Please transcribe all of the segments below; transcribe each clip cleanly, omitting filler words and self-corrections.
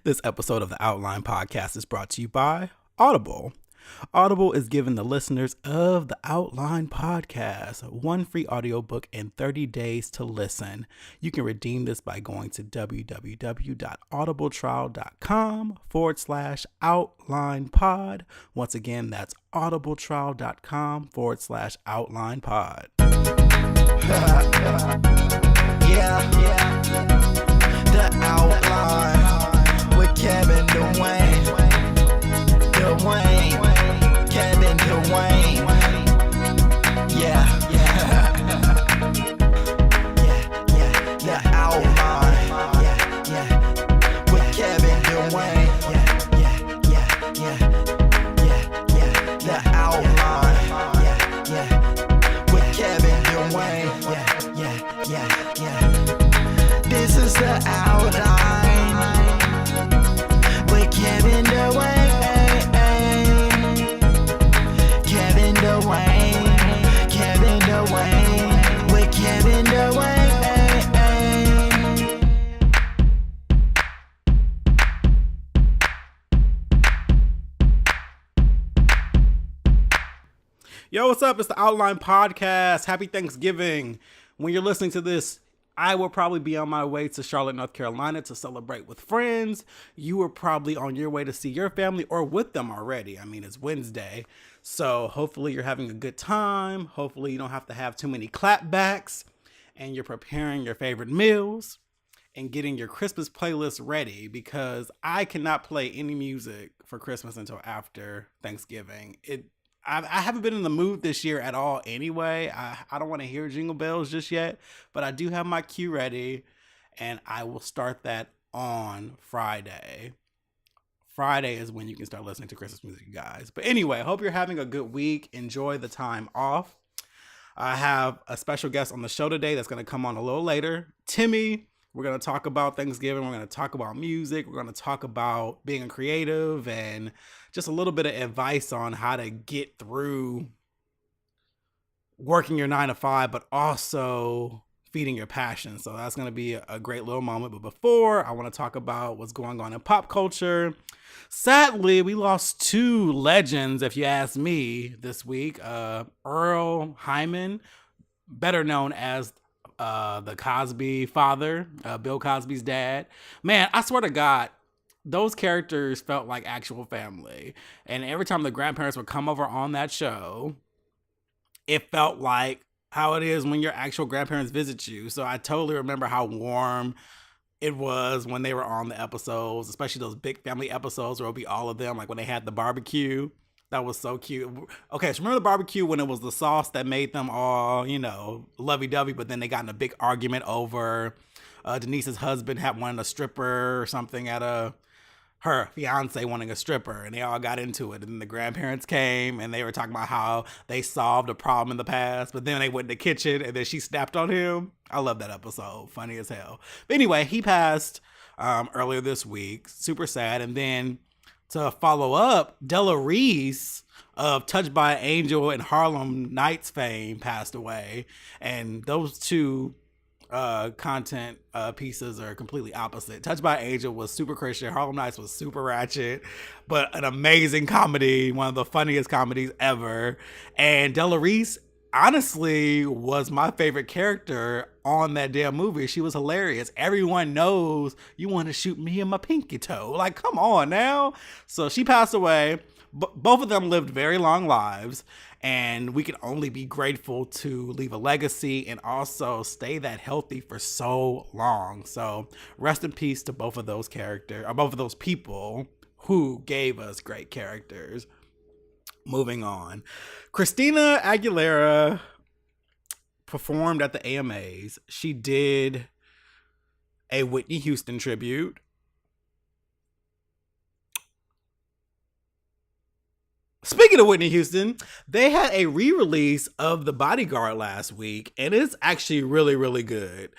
This episode of the Outline Podcast is brought to you by Audible. Audible is giving the listeners of the Outline Podcast one free audiobook and 30 days to listen. You can redeem this by going to www.audibletrial.com/outlinepod. Once again, that's audibletrial.com/outlinepod. Yeah. The Outline with Kevin Dwayne. Kevin Dwayne. Yeah. The Outline. With Kevin Dwayne. The Outline. With Kevin Dwayne. This is the Outline with Kevin Dwayne. Kevin Dwayne with Kevin Dwayne. Yo, what's up? It's the Outline Podcast. Happy Thanksgiving. When you're listening to this, I will probably be on my way to Charlotte, North Carolina to celebrate with friends. You are probably on your way to see your family or with them already. I mean, it's Wednesday. So hopefully you're having a good time. Hopefully you don't have to have too many clapbacks and you're preparing your favorite meals and getting your Christmas playlist ready, because I cannot play any music for Christmas until after Thanksgiving. I haven't been in the mood this year at all anyway. I don't want to hear Jingle Bells just yet, but I do have my cue ready, and I will start that on Friday. Friday is when you can start listening to Christmas music, you guys. But anyway, I hope you're having a good week. Enjoy the time off. I have a special guest on the show today that's going to come on a little later. Timmy. We're going to talk about Thanksgiving. We're going to talk about music. We're going to talk about being a creative and just a little bit of advice on how to get through working your 9 to 5, but also feeding your passion. So that's going to be a great little moment. But before, I want to talk about what's going on in pop culture. Sadly, we lost two legends, if you ask me, this week. Earl Hyman, better known as the Cosby father, Bill Cosby's dad. Man, I swear to God, those characters felt like actual family. And every time the grandparents would come over on that show, it felt like how it is when your actual grandparents visit you. So I totally remember how warm it was when they were on the episodes, especially those big family episodes where it'll be all of them, like when they had the barbecue. That was so cute. Okay, so remember the barbecue when it was the sauce that made them all, lovey-dovey, but then they got in a big argument over Denise's husband had wanted a stripper or something her fiance wanting a stripper, and they all got into it. And then the grandparents came and they were talking about how they solved a problem in the past, but then they went in the kitchen and then she snapped on him. I love that episode. Funny as hell. But anyway, he passed earlier this week. Super sad. And then to follow up, Della Reese of Touched by an Angel and Harlem Nights fame passed away. And those two content pieces are completely opposite. Touched by an Angel was super Christian. Harlem Nights was super ratchet, but an amazing comedy, one of the funniest comedies ever. And Della Reese honestly was my favorite character on that damn movie. She was hilarious. Everyone knows you want to shoot me in my pinky toe. Like, come on now. So she passed away. Both of them lived very long lives, and we can only be grateful to leave a legacy and also stay that healthy for so long. So rest in peace to both of those characters, or both of those people who gave us great characters. Moving on. Christina Aguilera performed at the AMAs. She did a Whitney Houston tribute. Speaking of Whitney Houston, they had a re-release of The Bodyguard last week, and it's actually really, really good.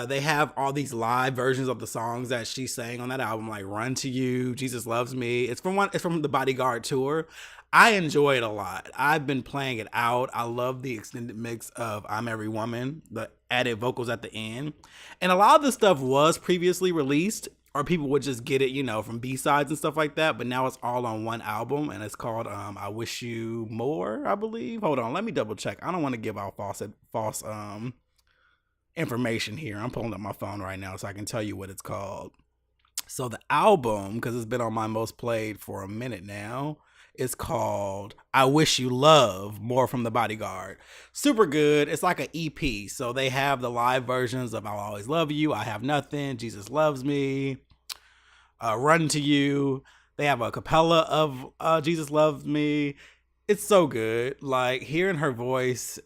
They have all these live versions of the songs that she sang on that album, like Run to You, Jesus Loves Me. It's from the Bodyguard tour. I enjoy it a lot. I've been playing it out. I love the extended mix of I'm Every Woman, the added vocals at the end. And a lot of this stuff was previously released, or people would just get it, you know, from B-sides and stuff like that. But now it's all on one album, and it's called I Wish You More, I believe. Hold on, let me double check. I don't want to give out false information here. I'm pulling up my phone right now so I can tell you what it's called. So the album, because it's been on my most played for a minute now, is called I Wish You Love More from the Bodyguard. Super good. It's like an EP. So they have the live versions of I'll Always Love You, I Have Nothing, Jesus Loves Me, Run to You. They have a cappella of Jesus Loves Me. It's so good. Like, hearing her voice,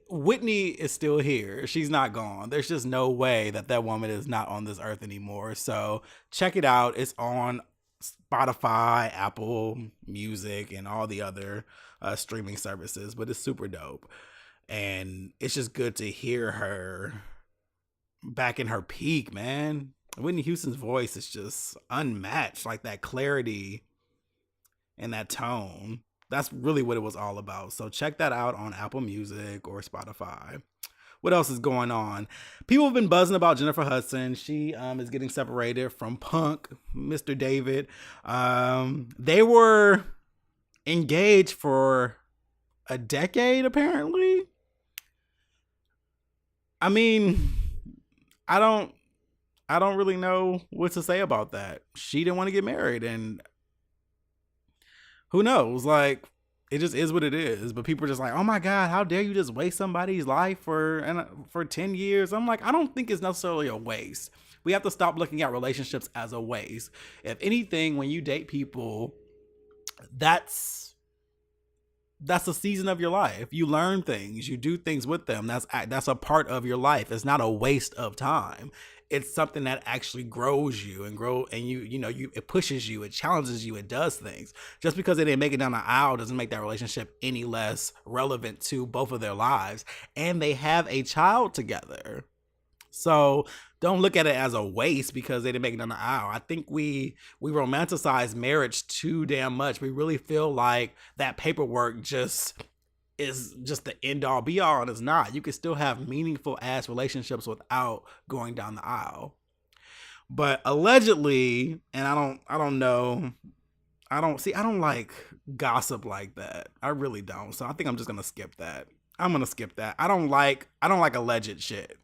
Whitney is still here. She's not gone. There's just no way that woman is not on this earth anymore. So check it out. It's on Spotify, Apple Music, and all the other streaming services. But it's super dope. And it's just good to hear her back in her peak, man. Whitney Houston's voice is just unmatched. Like, that clarity and that tone. That's really what it was all about. So check that out on Apple Music or Spotify. What else is going on? People have been buzzing about Jennifer Hudson. She is getting separated from Punk, Mr. David. They were engaged for a decade, apparently. I mean, I don't really know what to say about that. She didn't want to get married, and who knows? Like, it just is what it is. But people are just like, oh my God, how dare you just waste somebody's life for 10 years? I'm like, I don't think it's necessarily a waste. We have to stop looking at relationships as a waste. If anything, when you date people, that's a season of your life. You learn things, you do things with them. That's a part of your life. It's not a waste of time. It's something that actually grows you and it pushes you, it challenges you, it does things. Just because they didn't make it down the aisle doesn't make that relationship any less relevant to both of their lives. And they have a child together. So don't look at it as a waste because they didn't make it down the aisle. I think we romanticize marriage too damn much. We really feel like that paperwork is just the end all be all, and it's not. You can still have meaningful ass relationships without going down the aisle. But allegedly, and I don't know, I don't like gossip like that. I really don't. So I think I'm just gonna skip that. I'm gonna skip that. I don't like alleged shit.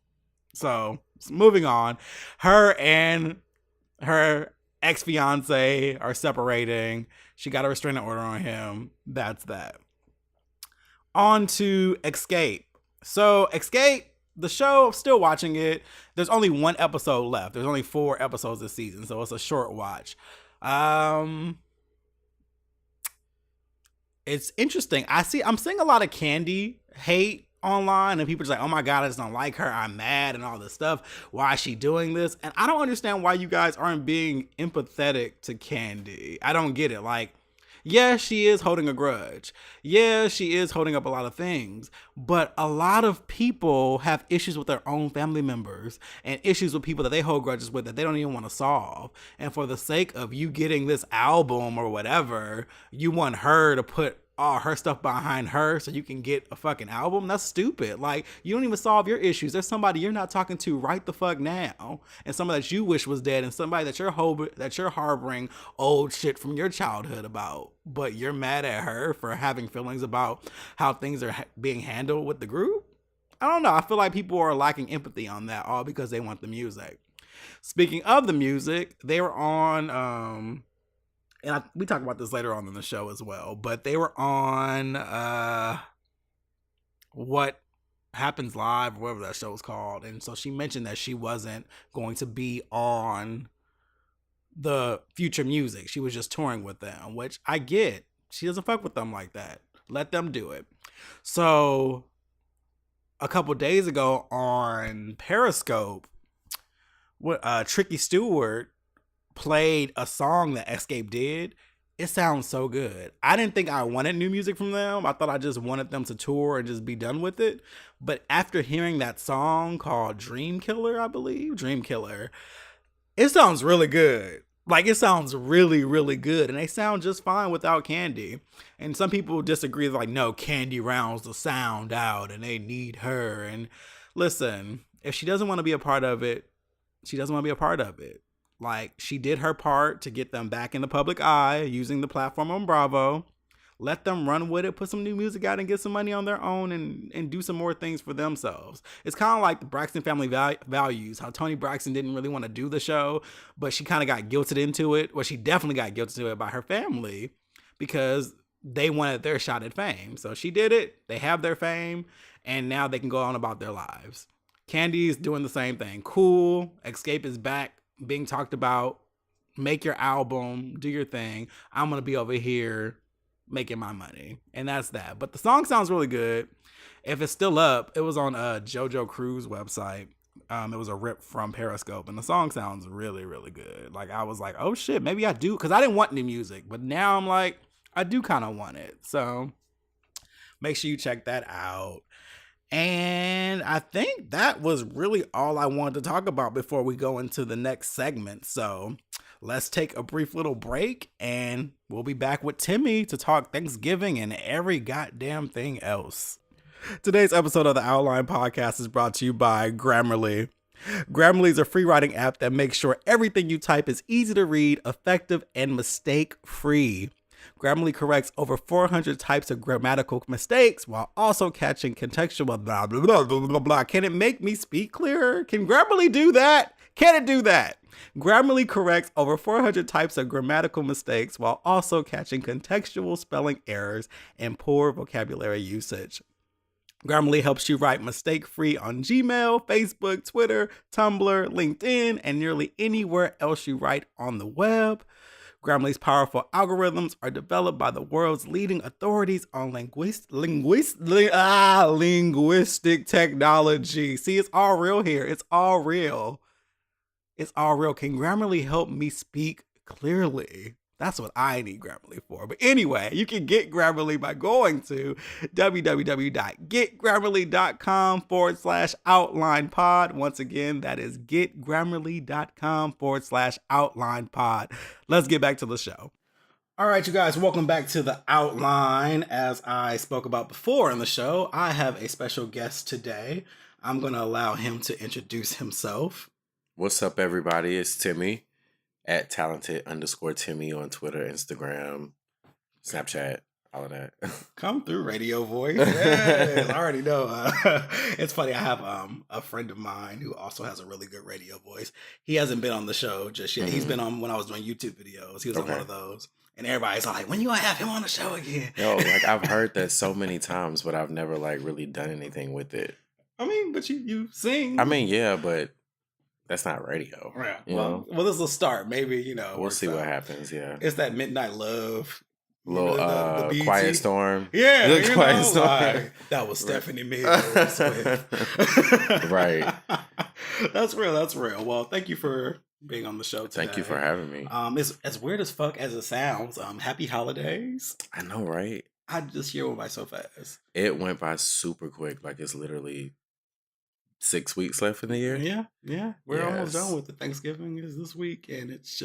So moving on, her and her ex-fiance are separating. She got a restraining order on him. That's that. On to Escape. So Escape, the show, I'm still watching it. There's only one episode left. There's only 4 episodes this season, so it's a short watch. It's interesting. I'm seeing a lot of Candy hate online, and people are just like, oh my God, I just don't like her. I'm mad and all this stuff. Why is she doing this? And I don't understand why you guys aren't being empathetic to Candy. I don't get it. Like, yeah, she is holding a grudge. Yeah, she is holding up a lot of things. But a lot of people have issues with their own family members and issues with people that they hold grudges with that they don't even want to solve. And for the sake of you getting this album or whatever, you want her to put all her stuff behind her so you can get a fucking album? That's stupid. Like, you don't even solve your issues. There's somebody you're not talking to right the fuck now, and somebody that you wish was dead, and somebody that you're harboring old shit from your childhood about, but you're mad at her for having feelings about how things are being handled with the group. I don't know. I feel like people are lacking empathy on that, all because they want the music. Speaking of the music, they were on and we talk about this later on in the show as well, but they were on What Happens Live, or whatever that show is called. And so she mentioned that she wasn't going to be on the future music. She was just touring with them, which I get. She doesn't fuck with them like that. Let them do it. So a couple days ago on Periscope, Tricky Stewart played a song that Escape did. It sounds so good. I didn't think I wanted new music from them. I thought I just wanted them to tour and just be done with it. But after hearing that song called Dream Killer, I believe, Dream Killer, it sounds really good. Like, it sounds really, really good. And they sound just fine without Candy. And some people disagree, like, no, Candy rounds the sound out and they need her. And listen, if she doesn't want to be a part of it, she doesn't want to be a part of it. Like, she did her part to get them back in the public eye using the platform on Bravo. Let them run with it, put some new music out and get some money on their own and do some more things for themselves. It's kind of like the Braxton family values, how Toni Braxton didn't really want to do the show, but she kind of got guilted into it. Well, she definitely got guilted into it by her family because they wanted their shot at fame. So she did it. They have their fame, and now they can go on about their lives. Candy's doing the same thing. Cool. Xscape is back being talked about. Make your album. Do your thing. I'm going to be over here making my money. And that's that. But the song sounds really good. If it's still up, it was on JoJo Cruz website. It was a rip from Periscope, and the song sounds really, really good. Like, I was like, oh shit, maybe I do, because I didn't want new music, but now I'm like, I do kind of want it. So make sure you check that out. And I think that was really all I wanted to talk about before we go into the next segment. So let's take a brief little break, and we'll be back with Timmy to talk Thanksgiving and every goddamn thing else. Today's episode of the Outline Podcast is brought to you by Grammarly. Grammarly is a free writing app that makes sure everything you type is easy to read, effective, and mistake-free. Grammarly corrects over 400 types of grammatical mistakes while also catching contextual blah, blah, blah, blah, blah, blah. Can it make me speak clearer? Can Grammarly do that? Can it do that? Grammarly corrects over 400 types of grammatical mistakes while also catching contextual spelling errors and poor vocabulary usage. Grammarly helps you write mistake-free on Gmail, Facebook, Twitter, Tumblr, LinkedIn, and nearly anywhere else you write on the web. Grammarly's powerful algorithms are developed by the world's leading authorities on linguistic technology. See, it's all real here. It's all real. It's all real. Can Grammarly help me speak clearly? That's what I need Grammarly for. But anyway, you can get Grammarly by going to www.getgrammarly.com/outlinepod. Once again, that is getgrammarly.com/outlinepod. Let's get back to the show. All right, you guys, welcome back to the Outline. As I spoke about before in the show, I have a special guest today. I'm going to allow him to introduce himself. What's up, everybody? It's Timmy at talented_Timmy on Twitter, Instagram, Snapchat, all of that. Come through, radio voice. Yes, I already know. It's funny. I have a friend of mine who also has a really good radio voice. He hasn't been on the show just yet. Mm-hmm. He's been on when I was doing YouTube videos. He was on one of those. And everybody's like, when you gonna have him on the show again? Yo, like, I've heard that so many times, but I've never like really done anything with it. I mean, but you sing. I mean, yeah, but that's not radio. Right. Well, this will start. Maybe, we'll see what happens. Yeah. It's that Midnight Love. Little the Quiet Storm. Yeah. The Quiet Storm. Like, that was Stephanie Mills. Right. That's real. That's real. Well, thank you for being on the show today. Thank you for having me. It's as weird as fuck as it sounds. Happy holidays. I know, right? This year went by so fast. It went by super quick. Like, it's literally 6 weeks left in the year. Yeah. We're almost done with it. Thanksgiving is this week, and it's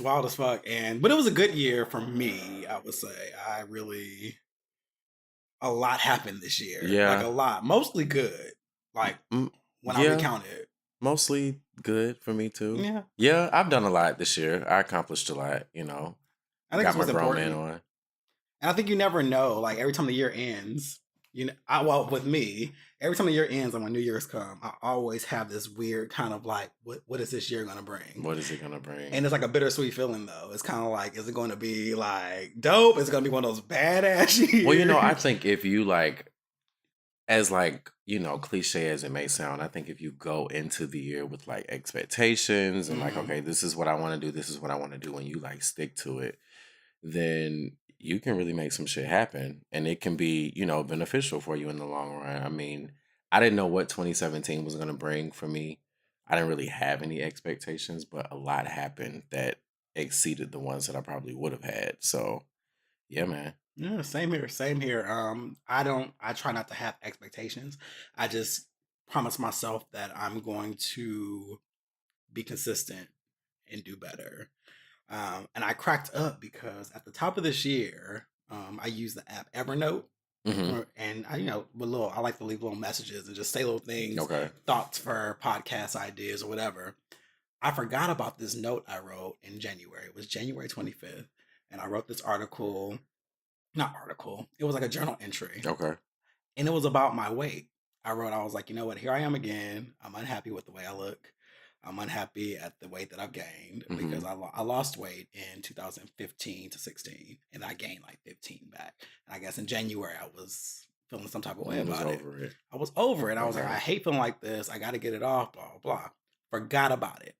wild as fuck. But it was a good year for me, I would say. A lot happened this year. Yeah. Like, a lot. Mostly good. Like, when I recount it. Mostly good for me, too. Yeah. Yeah, I've done a lot this year. I accomplished a lot, I think got it's my grown important. man on. And I think you never know. Like, every time the year ends, with me, every time the year ends and when New Year's come, I always have this weird kind of like, what is this year going to bring? What is it going to bring? And it's like a bittersweet feeling, though. It's kind of like, is it going to be like dope? Is it going to be one of those badass years? Well, I think if you as cliche as it may sound, I think if you go into the year with like expectations and like, okay, this is what I want to do, this is what I want to do, and you like stick to it, then you can really make some shit happen, and it can be, beneficial for you in the long run. I mean, I didn't know what 2017 was going to bring for me. I didn't really have any expectations, but a lot happened that exceeded the ones that I probably would have had. So, yeah, man. Yeah, same here. I try not to have expectations. I just promise myself that I'm going to be consistent and do better. And I cracked up because at the top of this year, I use the app Evernote. Mm-hmm. And I like to leave little messages and just say little things, thoughts for podcast ideas or whatever. I forgot about this note I wrote in January. It was January 25th. And I wrote this article, not article, it was like a journal entry. Okay. And it was about my weight. I was like, you know what? Here I am again. I'm unhappy with the way I look. I'm unhappy at the weight that I've gained because I lost weight in 2015 to 16, and I gained like 15 back. And I guess in January I was feeling some type of way about it. I was over it. I was like, I hate feeling like this. I got to get it off. Blah blah blah. Forgot about it.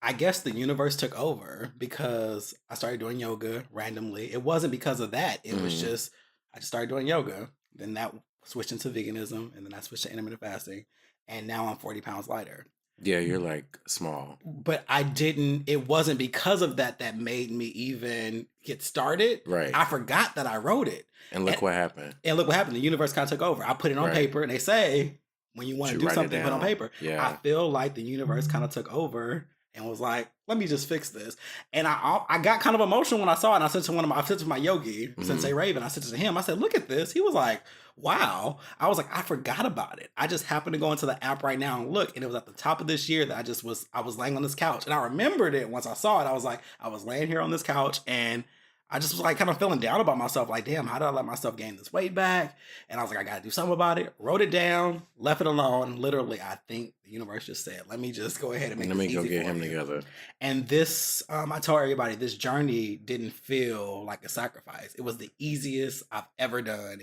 I guess the universe took over because I started doing yoga randomly. It wasn't because of that. It was just I just started doing yoga. Then that switched into veganism, and then I switched to intermittent fasting, and now I'm 40 pounds lighter. Yeah, you're like small. But it wasn't because of that made me even get started. Right. I forgot that I wrote it. And look what happened. And look what happened. The universe kind of took over. I put it on paper, and they say, when you want to do something, put it on paper. Yeah. I feel like the universe kind of took over and was like, let me just fix this. And I got kind of emotional when I saw it. And I said to my yogi, Sensei Raven, I said to him, I said, look at this. He was like, wow. I was like, I forgot about it. I just happened to go into the app right now and look, and it was at the top of this year that I was laying on this couch. And I remembered it once I saw it. I was like, I was laying here on this couch, and I just was like kind of feeling down about myself. Like, damn, how did I let myself gain this weight back? And I was like, I got to do something about it. Wrote it down, left it alone. Literally, I think the universe just said, let me just go ahead and make this easy for you. Let me go get him together. And this, I told everybody, this journey didn't feel like a sacrifice. It was the easiest I've ever done.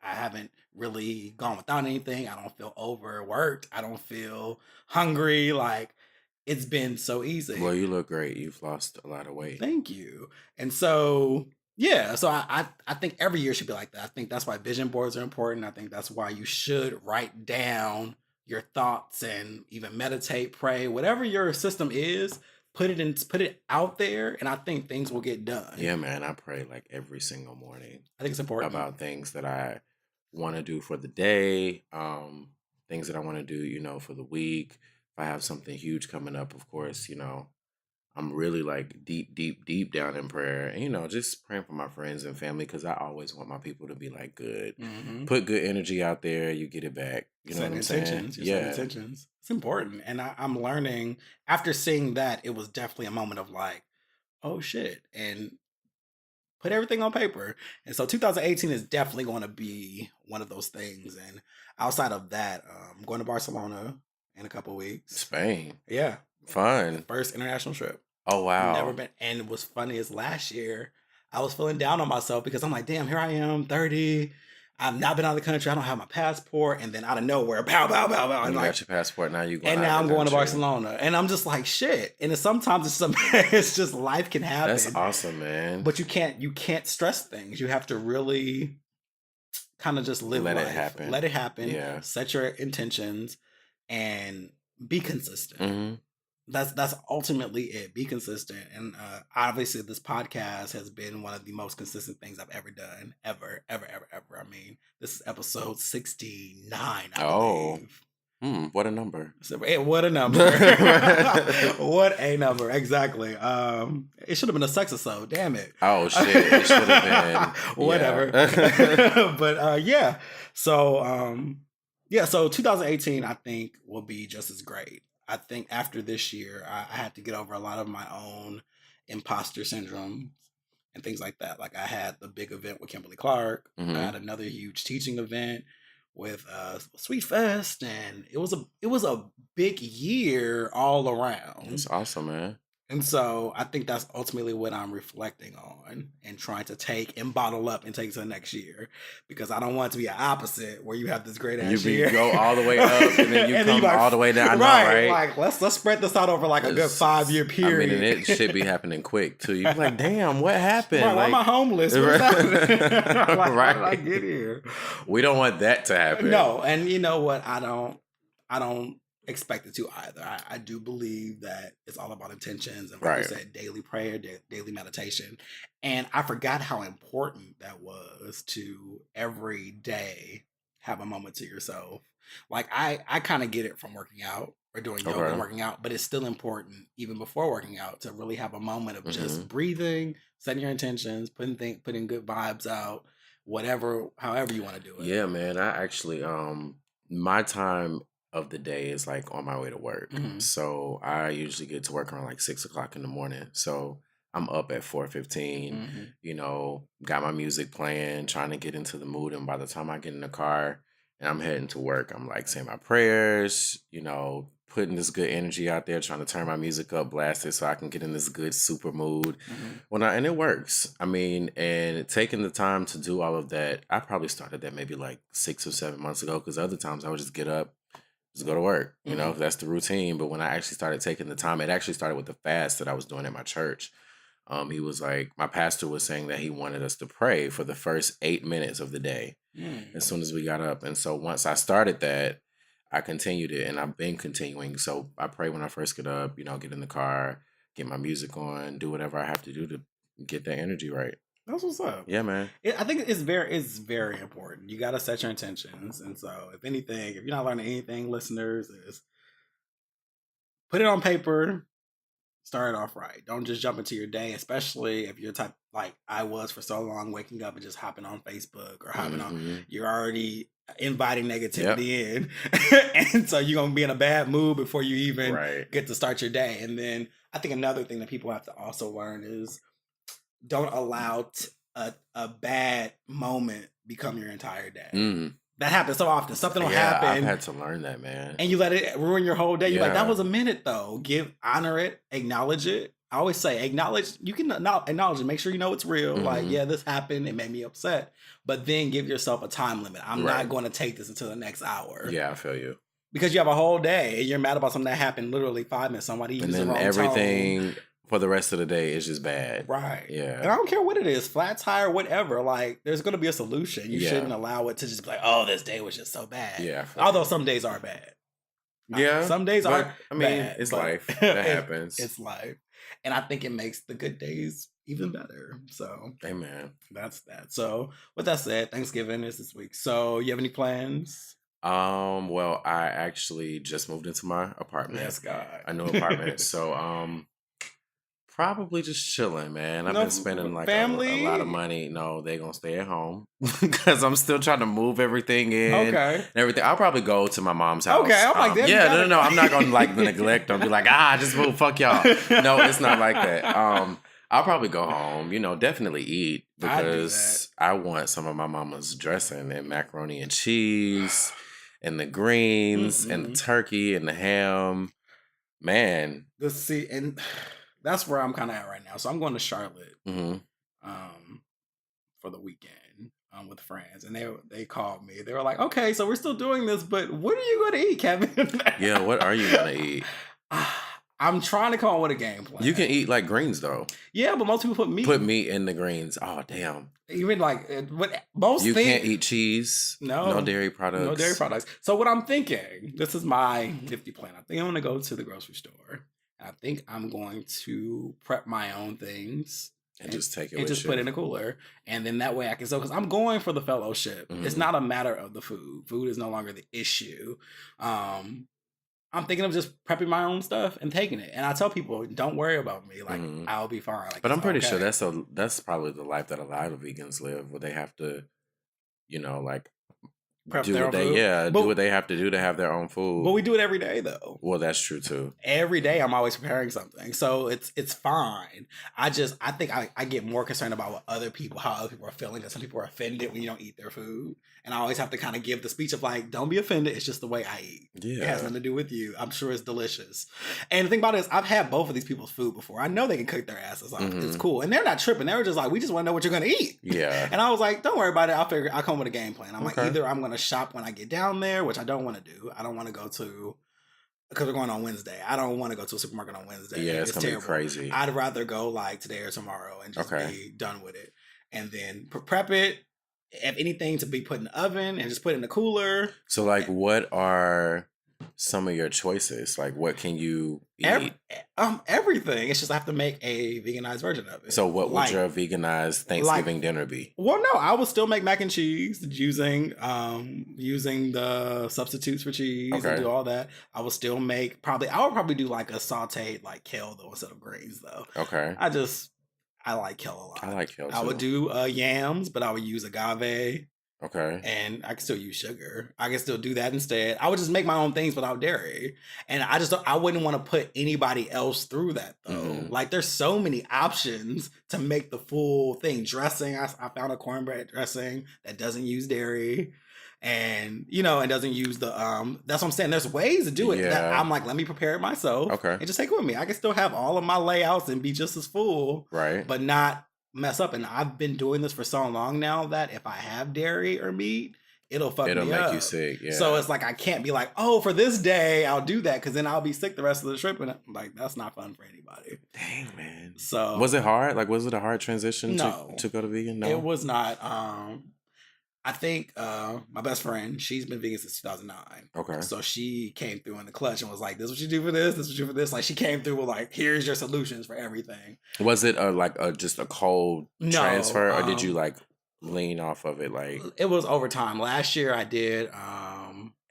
I haven't really gone without anything. I don't feel overworked. I don't feel hungry. Like, it's been so easy. Well, you look great. You've lost a lot of weight. Thank you. And so, yeah. So I think every year should be like that. I think that's why vision boards are important. I think that's why you should write down your thoughts and even meditate, pray, whatever your system is, put it out there. And I think things will get done. Yeah, man. I pray like every single morning. I think it's important. About things that I want to do for the day, things that I want to do, for the week. I have something huge coming up, of course, I'm really like deep down in prayer and, just praying for my friends and family because I always want my people to be like good. Put good energy out there, you get it back. You know what I'm saying? Yeah. Intentions. It's important. And I'm learning after seeing that, it was definitely a moment of like, oh shit. And put everything on paper. And so 2018 is definitely going to be one of those things. And outside of that, I'm going to Barcelona in a couple weeks. Spain. Yeah. Fun. First international trip. Oh, wow. Never been. And what's funny is last year, I was feeling down on myself because I'm like, damn, here I am, 30. I've not been out of the country. I don't have my passport. And then out of nowhere, bow. And you like, got your passport, now you going and now I'm going to Barcelona. And I'm just like, shit. And sometimes it's just life can happen. That's awesome, man. But you can't stress things. You have to really kind of just live life. Let it happen. Yeah. Set your intentions and be consistent. That's ultimately it. Be consistent. And obviously this podcast has been one of the most consistent things I've ever done. Ever. I mean, this is episode 69, I believe. What a number. What a number. What a number. Exactly. It should have been a sex episode. Damn it. Oh, shit. It should have been. Whatever. But yeah. So 2018, I think, will be just as great. I think after this year, I had to get over a lot of my own imposter syndrome and things like that. Like I had the big event with Kimberly Clark. I had another huge teaching event with Sweet Fest, and it was a big year all around. It's awesome, man. And so I think that's ultimately what I'm reflecting on and trying to take and bottle up and take to the next year, because I don't want it to be an opposite where you have this great ass year. You go all the way up and then you come all the way down. Right. Like let's spread this out over like a good 5-year period. I mean, and it should be happening quick too. You're like, damn, what happened? Right, why am I homeless? What's happening? Right. How did I get here? We don't want that to happen. No, and you know what? I don't expect it to either. I do believe that it's all about intentions and, like you said, daily prayer, daily meditation. And I forgot how important that was to every day have a moment to yourself. Like I kind of get it from working out or doing yoga and working out, but it's still important even before working out to really have a moment of just breathing, setting your intentions, putting good vibes out, however you want to do it. Yeah, man. I actually my time of the day is like on my way to work. Mhm. So I usually get to work around like 6 o'clock in the morning. So I'm up at 4:15. Mhm. You know, got my music playing, trying to get into the mood. And by the time I get in the car and I'm heading to work, I'm like saying my prayers, you know, putting this good energy out there, trying to turn my music up, blast it so I can get in this good super mood. Mhm. And it works. I mean, and taking the time to do all of that, I probably started that maybe like 6 or 7 months ago, because other times I would just get up, just go to work, you know, Mhm. that's the routine. But when I actually started taking the time, it actually started with the fast that I was doing at my church. He was like, my pastor was saying that he wanted us to pray for the first 8 minutes of the day Mm. as soon as we got up. And so once I started that, I continued it, and I've been continuing. So I pray when I first get up, you know, get in the car, get my music on, do whatever I have to do to get that energy right. That's what's up. Yeah, man. I think it's very important. You got to set your intentions, and so if anything, if you're not learning anything, listeners, is put it on paper. Start it off right. Don't just jump into your day, especially if you're type like I was for so long, waking up and just hopping on Facebook or hopping on. Mhm. You're already inviting Yep. negativity in, and so you're gonna be in a bad mood before you even Right. get to start your day. And then I think another thing that people have to also learn is don't allow a bad moment become your entire day. Mm. That happens so often. Something will Yeah, I've happen had to learn that, man. and you let it ruin your whole day. You're like, that Yeah. was a minute though. Honor it, acknowledge it. I always say, acknowledge. You can acknowledge it. Make sure you know it's real. Like, Mhm. yeah, this happened. It made me upset. But then give yourself a time limit. I'm Right. not going to take this until the next hour. Yeah, I feel you. Because you have a whole day and you're mad about something that happened literally 5 minutes. Somebody And used the then wrong tone. everything for the rest of the day is just bad. Right. Yeah. And I don't care what it is, flat tire, whatever. Like, there's going to be a solution. You Yeah. shouldn't allow it to just be like, oh, this day was just so bad. Yeah. I feel Although you. some days are bad. Yeah. Some days but, are I mean, bad, it's but life. That happens. It's life. And I think it makes the good days even better. So Amen. that's that. So with that said, Thanksgiving is this week. So you have any plans? Well, I actually just moved into my apartment. Yes, God. A new apartment. So probably just chilling, man. I've No been spending like a family? lot of money. No, they gonna stay at home because I'm still trying to move everything in. Okay. And everything. I'll probably go to my mom's house. Okay, I'm like, damn, you yeah, gotta- no. I'm not gonna like neglect or be like, just move. Fuck y'all. No, it's not like that. I'll probably go home. You know, definitely eat I do because I want some of my mama's dressing and macaroni and cheese and the greens and the Mm-mm. turkey and the ham. Man. Let's see, and that's where I'm kind of at right now. So I'm going to Charlotte Hmm. for the weekend with friends, and they called me. They were like, "Okay, so we're still doing this, but what are you going to eat, Kevin?" Yeah, what are you gonna eat? I'm trying to come up with a game plan. You can eat like greens though. Yeah, but most people put meat. Put meat in the greens. Oh damn. Even like what most You things. can't eat cheese. No. No dairy products. No dairy products. So what I'm thinking, this is my nifty plan. I think I'm gonna go to the grocery store. I think I'm going to prep my own things And just take it and with just you. put it in a cooler, and then that way I can sell. Because I'm going for the fellowship. It's Mhm. not a matter of the food. Food is no longer the issue. I'm thinking of just prepping my own stuff and taking it. And I tell people, don't worry about me. Like Mhm. I'll be fine. Like, But I'm it's pretty sure okay. that's probably the life that a lot of vegans live, where they have to, like Prep do their what own they food. But- do what they have to do to have their own food. But we do it every day though. Well, that's true too. Every day I'm always preparing something, so it's fine. I think I get more concerned about how other people are feeling, because some people are offended when you don't eat their food, and I always have to kind of give the speech of like, don't be offended, it's just the way I eat. It has Yeah. nothing to do with you. I'm sure it's delicious. And the thing about it is, I've had both of these people's food before. I know they can cook their asses off. It's Mhm. cool, and they're not tripping. They were just like, we just want to know what you're gonna eat. Yeah. And I was like, don't worry about it. I'll come with a game plan. I'm like, Okay. either I'm gonna shop when I get down there, which I don't want to do. I don't want to go to, because we're going on Wednesday. I don't want to go to a supermarket on Wednesday. Yeah, it's gonna terrible. be crazy. I'd rather go like today or tomorrow and just Okay. be done with it. And then prep it. If anything, to be put in the oven and just put it in the cooler. So, like, what are some of your choices? Like, what can you eat? Everything. It's just I have to make a veganized version of it. So, what would Like- your veganized Thanksgiving dinner be? Well, no, I will still make mac and cheese using the substitutes for cheese Okay. and do all that. I will still make I would probably do like a sauteed like kale though instead of greens though. Okay. I like kale a lot. I like kale I would too. do yams, but I would use agave Okay. and I can still use sugar. I can still do that instead. I would just make my own things without dairy. And I wouldn't want to put anybody else through that though. Mhm. Like there's so many options to make the full thing. Dressing, I found a cornbread dressing that doesn't use dairy. And and doesn't use the that's what I'm saying. There's ways to do it that Yeah. I'm like, let me prepare it myself. Okay. And just take it with me. I can still have all of my layouts and be just as full, Right. but not mess up. And I've been doing this for so long now that if I have dairy or meat, it'll fuck It'll me make up. you sick. Yeah. So it's like I can't be like, oh, for this day I'll do that because then I'll be sick the rest of the trip, and I'm like that's not fun for anybody. Dang, man. So Was it hard? Like, was it a hard transition No. to go to vegan? No. it was not. I think my best friend, she's been vegan since 2009. Okay. So she came through in the clutch and was like, this is what you do for this, this is what you do for this. Like she came through with like, here's your solutions for everything. Was it just a cold No, transfer, or did you like lean off of it? Like, It was over time. Last year I did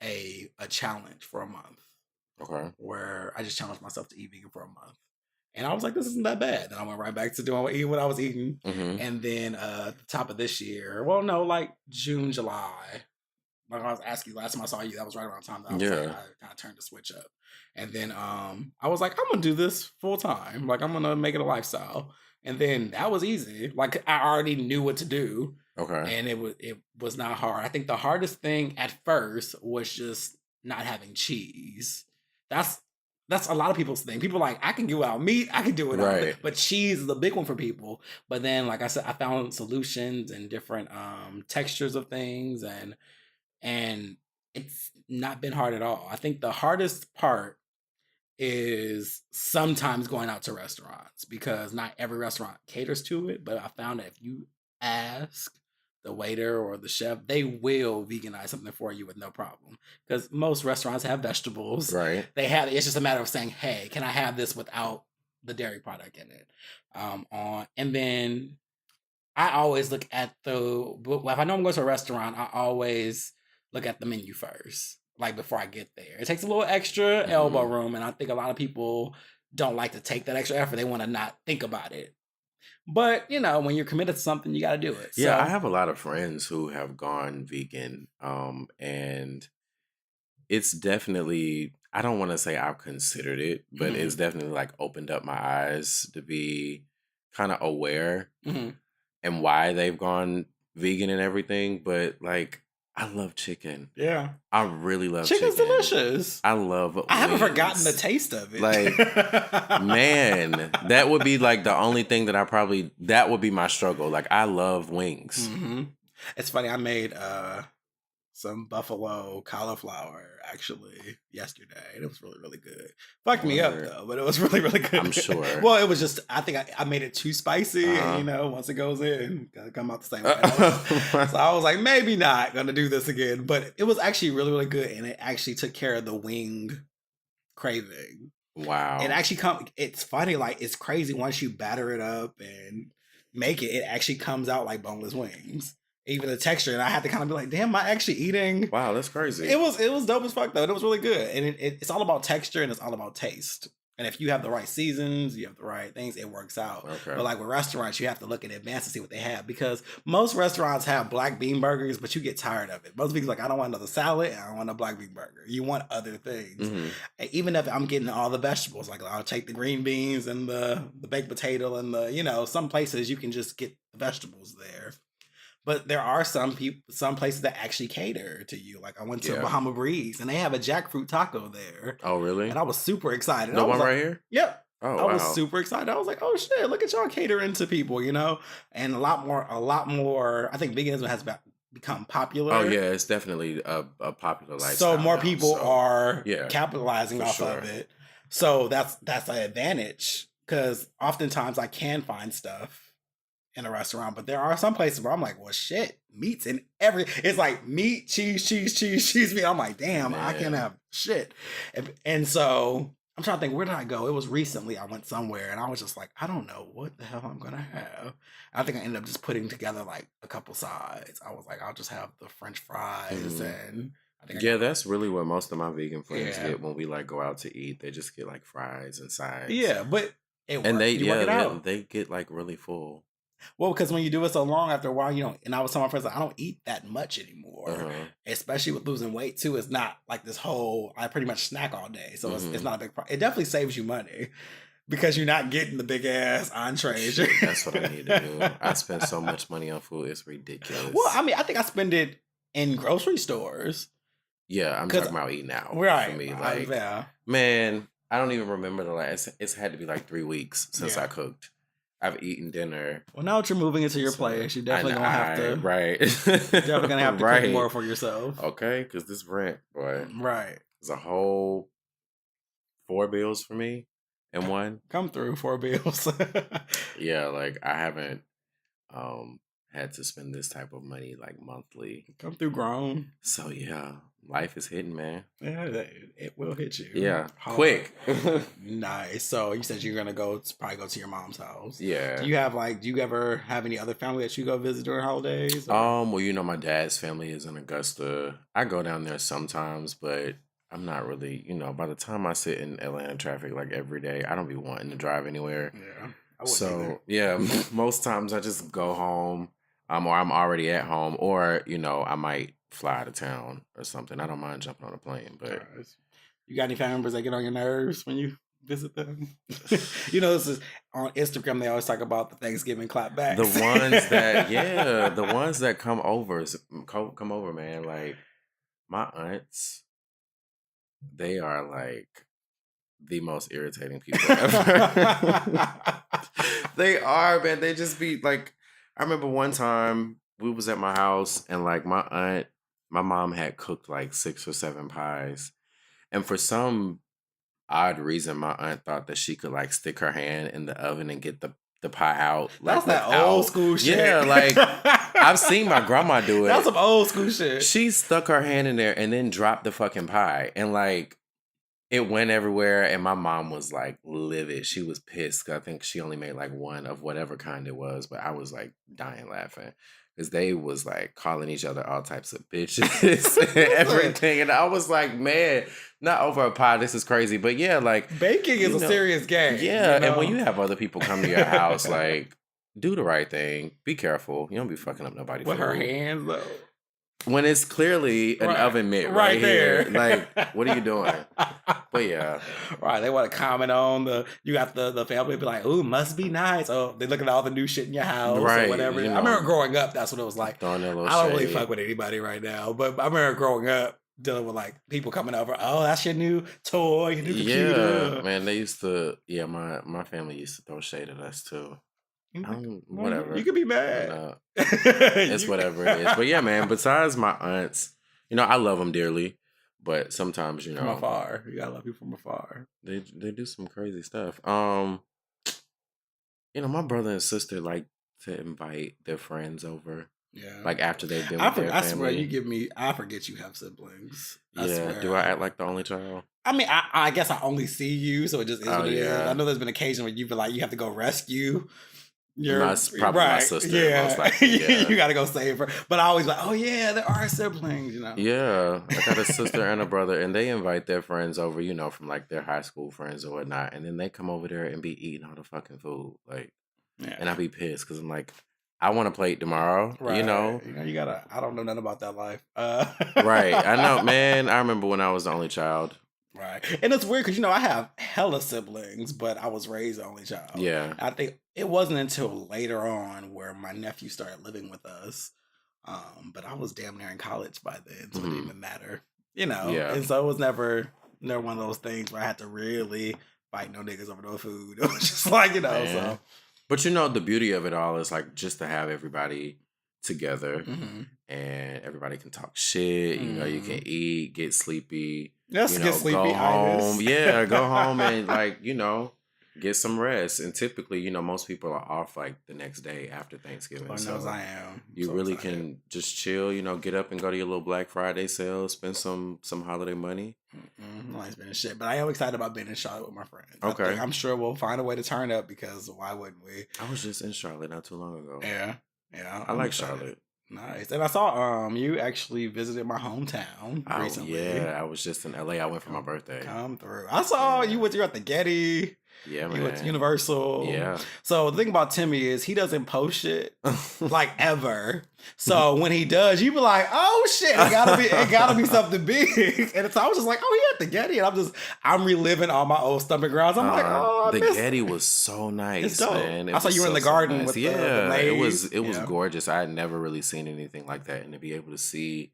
a challenge for a month okay. where I just challenged myself to eat vegan for a month. And I was like, this isn't that bad. Then I went right back to eating what I was eating. Mm-hmm. And then at the top of this year, well, no, like June, July, like I was asking you last time I saw you, that was right around the time that I was like, I kind of turned the switch up. And then I was like, I'm gonna do this full time. Like I'm gonna make it a lifestyle. And then that was easy. Like I already knew what to do. Okay. And it was not hard. I think the hardest thing at first was just not having cheese. That's a lot of people's thing. People are like, I can do without meat, I can do it without Right. but cheese is the big one for people. But then, like I said, I found solutions and different textures of things, and it's not been hard at all. I think the hardest part is sometimes going out to restaurants because not every restaurant caters to it. But I found that if you ask the waiter or the chef, they will veganize something for you with no problem. Because most restaurants have vegetables. Right. It's just a matter of saying, hey, can I have this without the dairy product in it? And then I always look at if I know I'm going to a restaurant, I always look at the menu first, like before I get there. It takes a little extra elbow room, and I think a lot of people don't like to take that extra effort. They want to not think about it. But, when you're committed to something, you got to do it. Yeah, So, I have a lot of friends who have gone vegan, and it's definitely, I don't want to say I've considered it, but Mhm. it's definitely like opened up my eyes to be kind of aware Mhm. and why they've gone vegan and everything. But like, I love chicken. Yeah. I really love Chicken's chicken. delicious. I love I haven't forgotten the wings. taste of it. Like, Man, that would be like the only thing that would be my struggle. Like, I love wings. hmm It's funny. I made some buffalo cauliflower actually yesterday, and it was really, really good. Fucked me up Word. though, but it was really, really good. I'm sure. Well, it was just I think I made it too spicy, Uh-huh. and once it goes in, gotta come out the same way. So I was like, maybe not gonna do this again, but it was actually really, really good, and it actually took care of the wing craving. Wow. It actually it's funny, like it's crazy once you batter it up and make it actually comes out like boneless wings. Even the texture, and I had to kind of be like, damn, am I actually eating? Wow, that's crazy. It was dope as fuck though. It was really good, and it's all about texture and it's all about taste. And if you have the right seasons, you have the right things, it works out. Okay. But like with restaurants, you have to look in advance to see what they have, because most restaurants have black bean burgers, but you get tired of it. Most people like, I don't want another salad, and I don't want a black bean burger. You want other things. Mhm. And even if I'm getting all the vegetables, like I'll take the green beans and the baked potato and some places you can just get the vegetables there. But there are some places that actually cater to you. Like I went to Yeah. Bahama Breeze, and they have a jackfruit taco there, Oh, really? and I was super excited. The I was one like, right here? Yep. Oh, I wow. was super excited. I was like, "Oh shit! Look at y'all catering to people," and a lot more. I think veganism has become popular. Oh, yeah, it's definitely a popular lifestyle. So more now, people so- are yeah, capitalizing for off sure. of it. So that's an advantage, because oftentimes I can find stuff in a restaurant, but there are some places where I'm like, well, shit, meat's in it's like meat, cheese, meat. I'm like, damn, I Man. can have shit. And so I'm trying to think, where did I go? It was recently I went somewhere, and I was just like, I don't know what the hell I'm gonna have. I think I ended up just putting together like a couple sides. I was like, I'll just have the French fries, Mhm. and I think Yeah, that's really what most of my vegan friends Yeah. get when we like go out to eat. They just get like fries and sides. yeah, but it And works. You work it out. they get like really full. Well, because when you do it so long, after a while, you don't. And I was telling my friends, like, I don't eat that much anymore. Especially with losing weight too. It's not like this whole. I pretty much snack all day, so it's not a big problem. It definitely saves you money because you're not getting the big ass entrees. That's what I need to do. I spend so much money on food; it's ridiculous. Well, I mean, I think I spend it in grocery stores. Yeah, I'm talking about eating out. Right. For me, like, man, I don't even remember the last. It's had to be like 3 weeks since I cooked. I've eaten dinner. Well, now that you're moving into your place, you're definitely gonna have to. Right. You're definitely gonna have to cook more for yourself. Okay, because this rent, boy. Right. It's a whole 4 bills for me in one. Come through 4 bills. Yeah, like I haven't had to spend this type of money like monthly. Come through grown. So yeah, life is hitting, man. Yeah, it will hit you. Yeah, hard. Quick. Nice. So you said you're gonna probably go to your mom's house. Yeah. Do you ever have any other family that you go visit during holidays? Well, you know, my dad's family is in Augusta. I go down there sometimes, but I'm not really, you know, by the time I sit in Atlanta traffic like every day, I don't be wanting to drive anywhere. Yeah. So yeah, most times I just go home, or I'm already at home, or you know, I might fly out of town or something. I don't mind jumping on a plane, but you got any family members that get on your nerves when you visit them? You know, this is on Instagram. They always talk about the Thanksgiving clapbacks. The ones that, the ones that come over, man. Like my aunts, they are like the most irritating people ever. They are, man. They just be like, I remember one time we was at my house and like my mom had cooked like 6 or 7 pies. And for some odd reason, my aunt thought that she could like stick her hand in the oven and get the pie out. That's that old school shit. Yeah, like I've seen my grandma do it. That's some old school shit. She stuck her hand in there and then dropped the fucking pie. And like it went everywhere. And my mom was like livid. She was pissed. I think she only made like one of whatever kind it was. But I was like dying laughing. Because they was like calling each other all types of bitches and everything. And I was like, man, not over a pie. This is crazy. But yeah, like baking is a serious game. Yeah. You know? And when you have other people come to your house, like do the right thing. Be careful. You don't be fucking up nobody's with food. her hands though. When it's clearly an oven mitt right there. Here. Like, what are you doing? But yeah. Right. They want to comment on you got the family be like, ooh, must be nice. Oh, they look at all the new shit in your house or whatever. You know, I remember growing up, that's what it was like. I don't really fuck with anybody right now. But I remember growing up dealing with like people coming over. Oh, that's your new toy, your new computer. Yeah, man, they used to, my family used to throw shade at us too. Whatever. You could be mad. It's whatever it is. But yeah, man, besides my aunts, you know, I love them dearly. But sometimes, you know. From afar. You gotta love people from afar. They do some crazy stuff. You know, my brother and sister like to invite their friends over. Yeah. Like after they've been with their family. I swear I forget you have siblings. Yeah. Do I act like the only child? I mean, I guess I only see you, so it just is what it is. I know there's been occasions where you've been like, you have to go rescue my sister. Yeah. Most likely, yeah. You got to go save her. But I always like, oh yeah, there are siblings, you know. Yeah. I got a sister and a brother, and they invite their friends over, you know, from like their high school friends or whatnot. And then they come over there and be eating all the fucking food. Like, and I be pissed because I'm like, I want a plate tomorrow, you know. You gotta, I don't know nothing about that life. Right. I know, man. I remember when I was the only child. Right. And it's weird because, you know, I have hella siblings, but I was raised the only child. Yeah. I think it wasn't until later on where my nephew started living with us. But I was damn near in college by then, so it didn't even matter. You know? Yeah. And so it was never one of those things where I had to really fight no niggas over no food. It was just like, you know, so. But you know, the beauty of it all is like just to have everybody together and everybody can talk shit. You know, you can eat, get sleepy. Yes, get sleepy. Go home. Yeah, go home and like, you know, get some rest. And typically, you know, most people are off like the next day after Thanksgiving. So I am. You really can just chill, you know, get up and go to your little Black Friday sale, spend some holiday money. I ain't spending shit, but I am excited about being in Charlotte with my friends. Okay. I'm sure we'll find a way to turn up because why wouldn't we? I was just in Charlotte not too long ago. Yeah. I like Charlotte. Nice. And I saw you actually visited my hometown recently. Yeah, I was just in LA. I went for my birthday. Come through. I saw you at the Getty. Yeah, He went to man. Universal. Yeah. So the thing about Timmy is he doesn't post shit like ever. So when he does, you be like, oh shit, it gotta be something big. And so I was just like, oh, he at the Getty. And I'm reliving all my old stomping grounds. I'm like, oh, the Getty was so nice, It's dope. man. I saw you were in the garden with the it was maze. gorgeous. I had never really seen anything like that, and to be able to see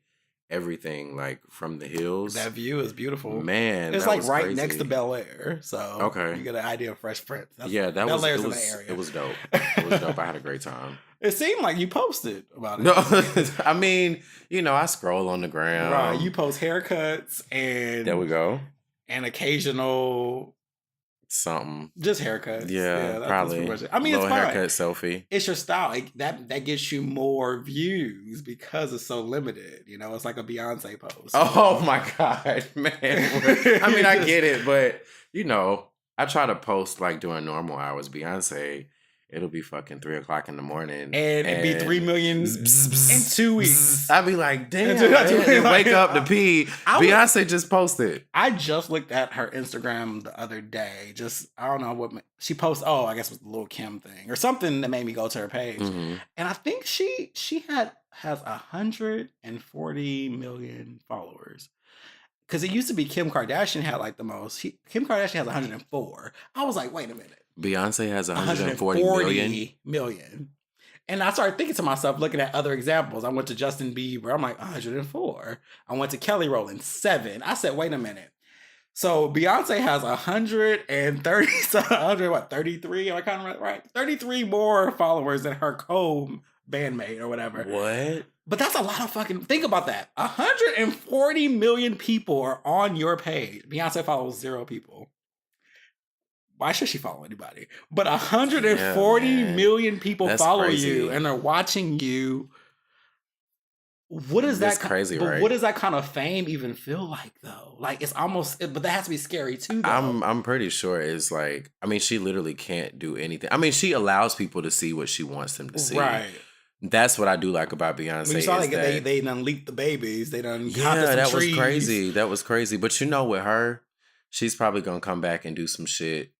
everything like from the hills, That view is beautiful. man, It's that like was right crazy. next to Bel Air. So Okay. you get an idea of Fresh Prince. Yeah, that Bel was Air's it in was the area. it was dope. It was dope. I had a great time. It seemed like you posted about it. No, I mean, I scroll on the ground. Right. You post haircuts and There we go. and occasional Something. just haircuts. that's probably. pretty much it. I mean, little it's fine. haircut selfie. It's your style. Like, that gets you more views because it's so limited. It's like a Beyonce post. Oh my god, man! I mean, I get it, but I try to post like during normal hours. Beyonce, it'll be fucking 3:00 in the morning, and it'd be 3 million in 2 weeks. I'd be like, damn, That's man, what and I wake mean. up to pee. Beyonce just posted. I just looked at her Instagram the other day. I don't know what she posted. Oh, I guess it was the Lil Kim thing or something that made me go to her page. Mhm. And I think she has 140 million followers. Because it used to be Kim Kardashian had like the most. Kim Kardashian has 104. I was like, wait a minute. Beyonce has 140 million. million. And I started thinking to myself, looking at other examples. I went to Justin Bieber. I'm like, 104. I went to Kelly Rowland, 7. I said, wait a minute. So Beyonce has 130, 33? Am I counting right? 33 more followers than her co-bandmate or whatever. What? But that's a lot of fucking, think about that. 140 million people are on your page. Beyonce follows 0 people. Why should she follow anybody? But 140 million people That's follow crazy. you and are watching you. What is That's that? crazy, but right? what does that kind of fame even feel like, though? Like, it's almost, but that has to be scary too, though. I'm pretty sure it's like, I mean, she literally can't do anything. I mean, she allows people to see what she wants them to see. Right. That's what I do like about Beyonce. When you saw is like they done leaked the babies. They done yeah, that was crazy. That was crazy. But with her, she's probably gonna come back and do some shit.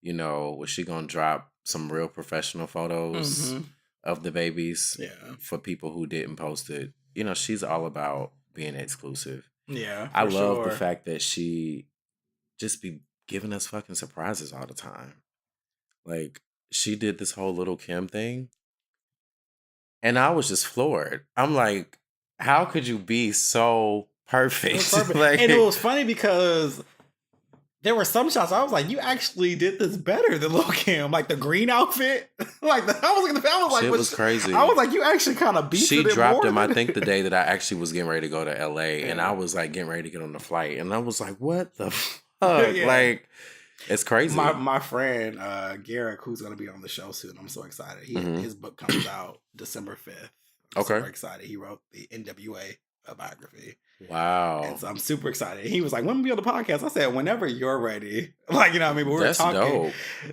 Where she gonna drop some real professional photos of the babies for people who didn't post it. She's all about being exclusive. Yeah, I love the fact that she just be giving us fucking surprises all the time. Like, she did this whole Little Kim thing, and I was just floored. I'm like, how could you be so perfect? It was perfect. Like, and it was funny because there were some shots I was like, you actually did this better than Lil Kim. Like the green outfit. I was like, shit was crazy. I was like, you actually kind of beat it. She dropped more him, I than- think, the day that I actually was getting ready to go to LA, and I was like getting ready to get on the flight, and I was like, what the fuck? Yeah. Like, it's crazy. My friend Garrick, who's going to be on the show soon, I'm so excited. His book comes out December 5th. I'm super excited. He wrote the NWA biography. Wow. And so I'm super excited. He was like, when we be on the podcast? I said, whenever you're ready. Like, you know what I mean? But we were That's talking. dope.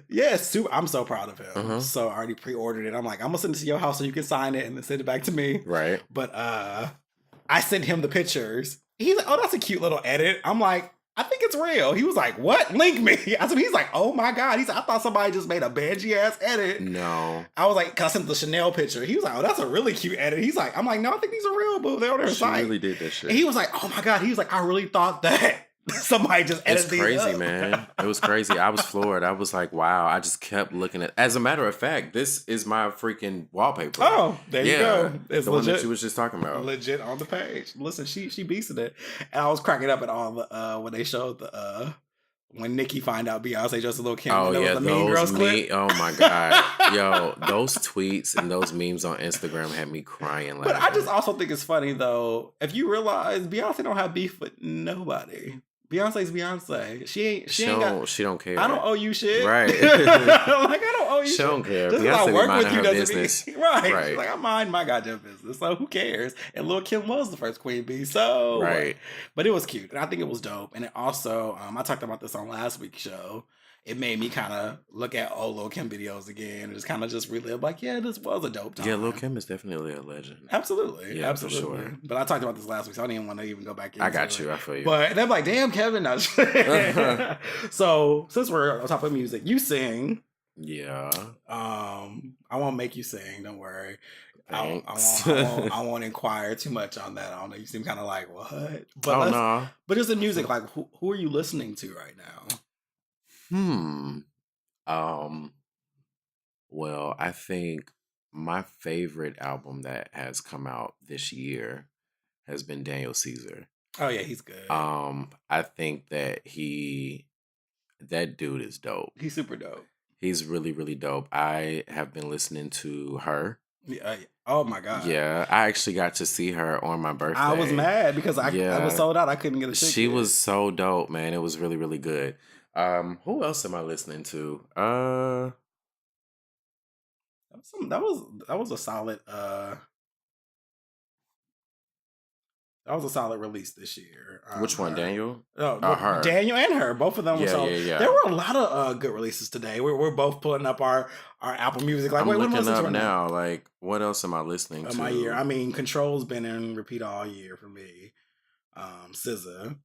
Yeah, I'm so proud of him. So I already pre-ordered it. I'm like, I'm going to send it to your house so you can sign it and then send it back to me. Right. But I sent him the pictures. He's like, oh, that's a cute little edit. I'm like, I think it's real. He was like, what? Link me. He's like, oh my God. He's like, I thought somebody just made a Banshee ass edit. No. I was like, cause I sent the Chanel picture. He was like, oh, that's a really cute edit. He's like, I'm like, no, I think these are real, boo. They're on their She site. really did that shit. And he was like, oh my God. He was like, I really thought that somebody just edited It's these crazy, up. man. It was crazy. I was floored. I was like, wow. I just kept looking at. As a matter of fact, this is my freaking wallpaper. Oh, there you go. It's the one legit. that you was just talking about. Legit on the page. Listen, she beasted it. And I was cracking up at all the when they showed the when Nicki find out Beyonce just a little Kim. Oh yeah, the Mean Girls clip. Oh my god, yo, those tweets and those memes on Instagram had me crying. But I just also think it's funny though. If you realize Beyonce don't have beef with nobody. Beyonce's Beyonce. She don't care. I don't owe you shit. Right. Like I don't owe you She shit. don't care. Just Beyonce I be work minding with you her doesn't business. mean right. Right. She's like I mind my goddamn business. So who cares? And Lil Kim was the first queen bee. So Right. But it was cute, and I think it was dope. And it also I talked about this on last week's show. it made me kind of look at old Lil Kim videos again and just kind of just relive like, yeah, this was a dope time. Yeah, Lil Kim is definitely a legend. Absolutely. Yeah, for absolutely. sure. But I talked about this last week, so I didn't even want to even go back into I got it. you. I feel you. But they're like, damn, Kevin. No. So since we're on top of music, you sing. Yeah. I won't make you sing. Don't worry. Thanks. I won't inquire too much on that. I don't know. You seem kind of like what? But Oh no. But just the music. Like, who are you listening to right now? Well, I think my favorite album that has come out this year has been Daniel Caesar. Oh yeah, he's good. I think that that dude is dope. He's super dope. He's really, really dope. I have been listening to her. Yeah. Oh my god. Yeah, I actually got to see her on my birthday. I was mad because I Yeah. was sold out. I couldn't get a ticket. She was so dope, man. It was really, really good. Who else am I listening to? That was a solid. That was a solid release this year. Which one, her. Daniel? Oh, her. Daniel and her, both of them were Yeah, solid. yeah, yeah. There were a lot of good releases today. We're both pulling up our Apple Music. Like, I'm wait, what am I looking listening up to now. Like, what else am I listening of to? my year? I mean, Control's been in repeat all year for me. SZA.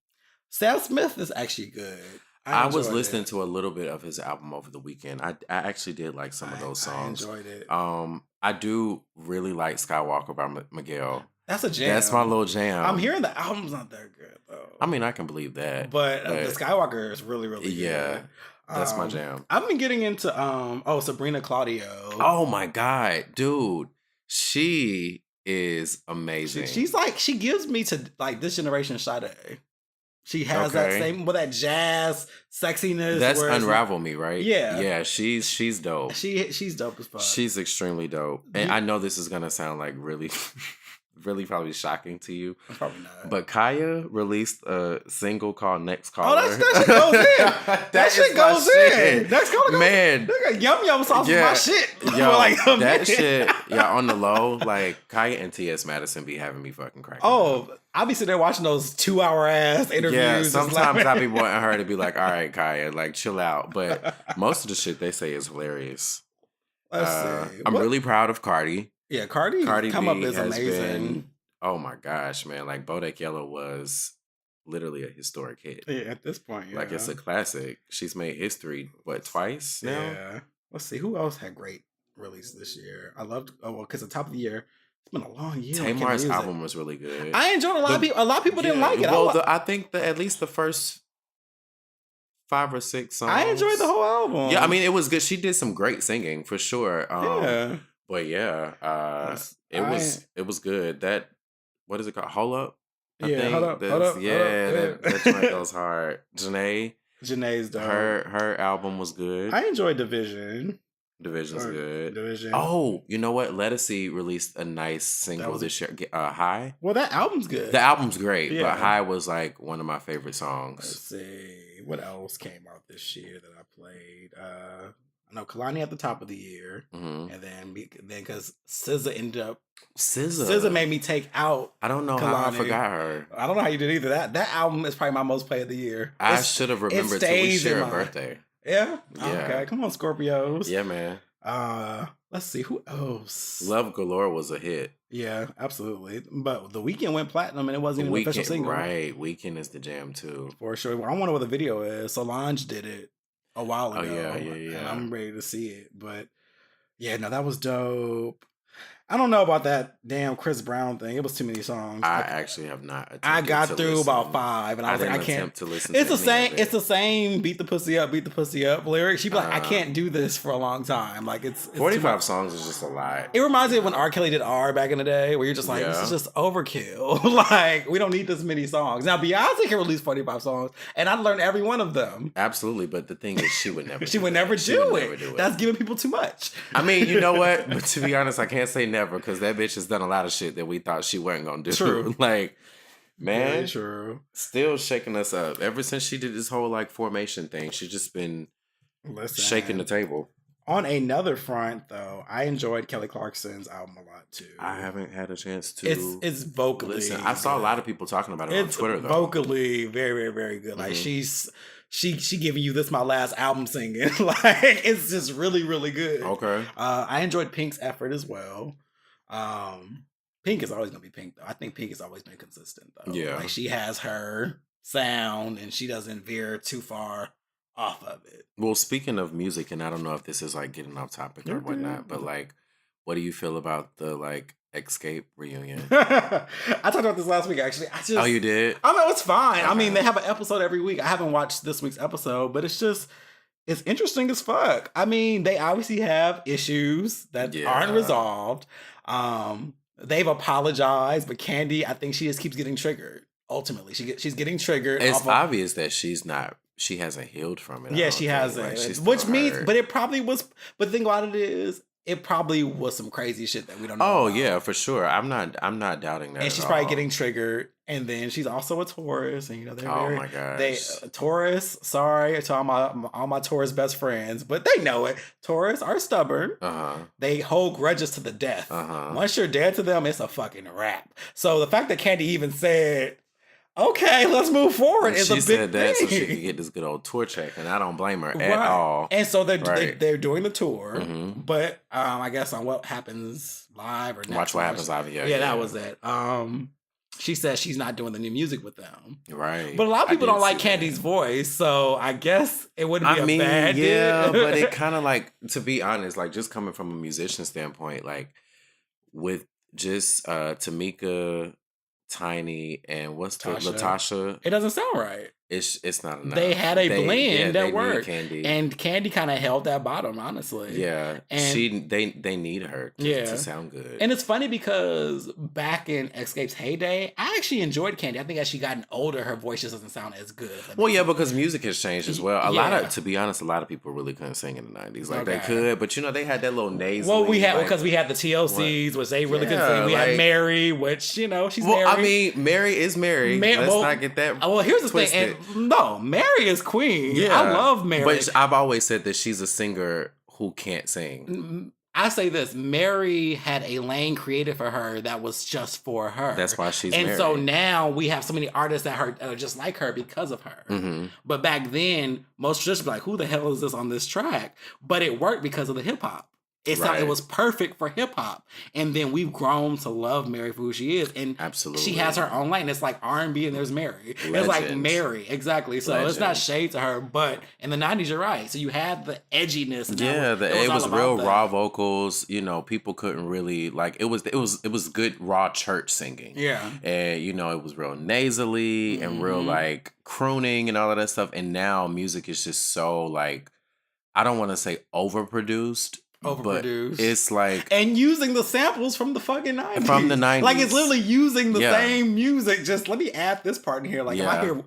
Sam Smith is actually good. I was enjoyed listening it. to a little bit of his album over the weekend. I actually did like some of those songs. I enjoyed it. I do really like Skywalker by Miguel. That's a jam. That's my little jam. I'm hearing the album's not that good though. I mean, I can believe that. But the Skywalker is really, really good. Yeah, that's my jam. I've been getting into Sabrina Claudio. Oh my god, dude, she is amazing. She's like, she gives me to like this generation Sade. She has that Okay. same with that jazz sexiness. That's where it's Unravel Me, right? Yeah. yeah. She's dope. she's dope as fuck. She's extremely dope, and I know this is gonna sound like really, really probably shocking to you, Probably not. but Kaya released a single called "Next Oh, Caller." that shit goes in. That shit is my goes shit. in. Next Caller goes Man. Nigga, Yum Yum sauce Yeah. is my shit. Yo, For like a that minute. shit, yeah, on the low, like Kaya and T.S. Madison be having me fucking cracking. Oh, I'll be sitting there watching those 2-hour ass interviews. yeah. just Sometimes like- I be wanting her to be like, "All right, Kaya, like chill out," but most of the shit they say is hilarious. Let's see. I'm What- really proud of Cardi. Yeah, Cardi come B up is has amazing. been- oh my gosh, man! Like Bodak Yellow was literally a historic hit. Yeah, at this point, yeah. Like it's a classic. She's made history, what, twice now? Yeah. Let's see who else had great release this year. I loved because the top of the year. It's been a long year. with Tamar's music. album was really good. I enjoyed a lot of people. A lot of people didn't Yeah, like it. Well, I think at least the first 5 or 6 songs. I enjoyed the whole album. Yeah, I mean it was good. She did some great singing for sure. yeah. But yeah, it was good. That, what is it called? Hold Up. I Yeah, think Hold Up, that's- Hold Up, yeah, Hold Up, that yeah. joint goes hard. Janae, Janae's dope. her album was good. I enjoyed Division. Division's Or good. Division. Oh, you know what? Lettucey released a nice single was- this year. High. Well, that album's good. The album's great, Yeah. but High was like one of my favorite Let's songs. see what else came out this year that I played. I know Kalani at the top of the year, hmm and then because SZA ended up SZA. SZA made me take out. I don't know how I Kalani. forgot her. I don't know how you did either. That album is probably my most play of the year. I It's- should have remembered till we stays in share a my- birthday. Yeah. Yeah. Okay. Come on, Scorpios. Yeah, man. Let's see who else. Love Galore was a hit. Yeah, absolutely. But the Weekend went platinum, and it wasn't even an official Weekend, single. right? Weekend is the jam too. For sure. I wonder what the video is. Solange did it a while Oh, ago. yeah. And I'm ready to see it. But yeah, no, that was dope. I don't know about that damn Chris Brown thing. It was too many songs. I actually have not. I attempted got to through listen. about 5, and I was like, I didn't can't. attempt to listen. It's to the any same. of It's it. the same. Beat the pussy up lyric. She'd be like, I can't do this for a long time. Like it's too 45 much. songs is just a lot. It reminds me of when R. Kelly did R back in the day, where you're just like, this Yeah. is just overkill. Like we don't need this many songs. Now Beyonce can release 45 songs, and I'd learn every one of them. Absolutely, but the thing is, she would never. She do would that. never She do would it. never do it. That's giving people too much. I mean, you know what? But to be honest, I can't say never because that bitch has done a lot of shit that we thought she wasn't gonna do. True. Like, Very man, true. still shaking us up. Ever since she did this whole like formation thing, she's just been Listen, shaking the table. On another front, though, I enjoyed Kelly Clarkson's album a lot too. I haven't had a chance to. It's vocally. listen. I saw a lot of people talking about it on It's Twitter though. vocally very, very, very good. Like Mhm. she giving you this my last album singing. Like it's just really, really good. Okay. I enjoyed Pink's effort as well. Pink is always gonna be Pink though. I think Pink has always been consistent though. Yeah. Like she has her sound and she doesn't veer too far off of it. Well, speaking of music, and I don't know if this is like getting off topic or You're whatnot, good. but like, what do you feel about the like Escape reunion? I talked about this last week actually. Oh, you did? I know it's fine. I mean, Okay. they have an episode every week. I haven't watched this week's episode, but it's interesting as fuck. I mean, they obviously have issues that Yeah. aren't resolved. They've apologized, but Candy, I think she just keeps getting triggered. Ultimately, she's getting triggered. It's off of- obvious that she hasn't healed from it. I Yeah, don't she think. hasn't. Like, she's Which still means, hurt. but it probably was. But the thing about it is, it probably was some crazy shit that we don't know. Oh about. yeah, for sure. I'm not doubting that. And at she's probably all. getting triggered, and then she's also a Taurus, and they're Oh very, my gosh. they Taurus. Sorry to all my Taurus best friends, but they know it. Taurus are stubborn. Uh-huh. They hold grudges to the death. Uh-huh. Once you're dead to them, it's a fucking wrap. So the fact that Candy even said, "Okay, let's move forward," is a She big said that so thing. she could get this good old tour check, and I don't blame her at Right. all. And so Right. they're doing the tour, Mhm. but I guess on What Happens Live or Watch Next What Live- Happens Live. Yeah, that was it. She says she's not doing the new music with them. Right. But a lot of I people did don't like see that. Candy's voice, so I guess it wouldn't be a bad yeah, deal. but it kind of like, to be honest, like just coming from a musician standpoint, like with just Tamika, Tiny, and what's the Tasha. Latasha, It doesn't sound right. it's not enough. They had a blend that need worked. Candy. And Candy kind of held that bottom, honestly. yeah, and- they need her to sound good. And it's funny because back in Escape's heyday, I actually enjoyed Candy. I think as she gotten older, her voice just doesn't sound as good. if that Well, makes yeah, sense. because music has changed as well. Yeah. To be honest, a lot of people really couldn't sing in the 90s. Like they Okay. could, but they had that little nasal. Well, we had because we had the TLCs, which they really couldn't Yeah, sing. We had like- Mary, which she's Well, Mary. I mean, Mary is Mary. Let's not get that. Well, here's the twisted. thing. And no, Mary is queen. I love Mary. But I've always said that she's a singer who can't sing. I say this: Mary had a lane created for her that was just for her. That's why she's and Mary. so now we have so many artists that are just like her because of her. Mm-hmm. But back then, most just be like, "Who the hell is this on this track?" But it worked because of the hip hop. Right. It was perfect for hip hop, and then we've grown to love Mary for who she is, and Absolutely. she has her own lane. It's like R&B, and there's Mary. It's like Legend. Mary, exactly. So it's not Legend. shade to her, but in the '90s, you're right. So you had the edginess. and Yeah, that it was all about real that. raw vocals. People couldn't really like it was good raw church singing. Yeah. And it was real nasally and real Mhm. like crooning and all of that stuff. And now music is just so like, I don't want to say overproduced. But Overproduced. it's like And using the samples from the fucking 90s. From the 90s. Like it's literally using the Yeah. same music. Just let me add this part in here. Like if I Yeah. hear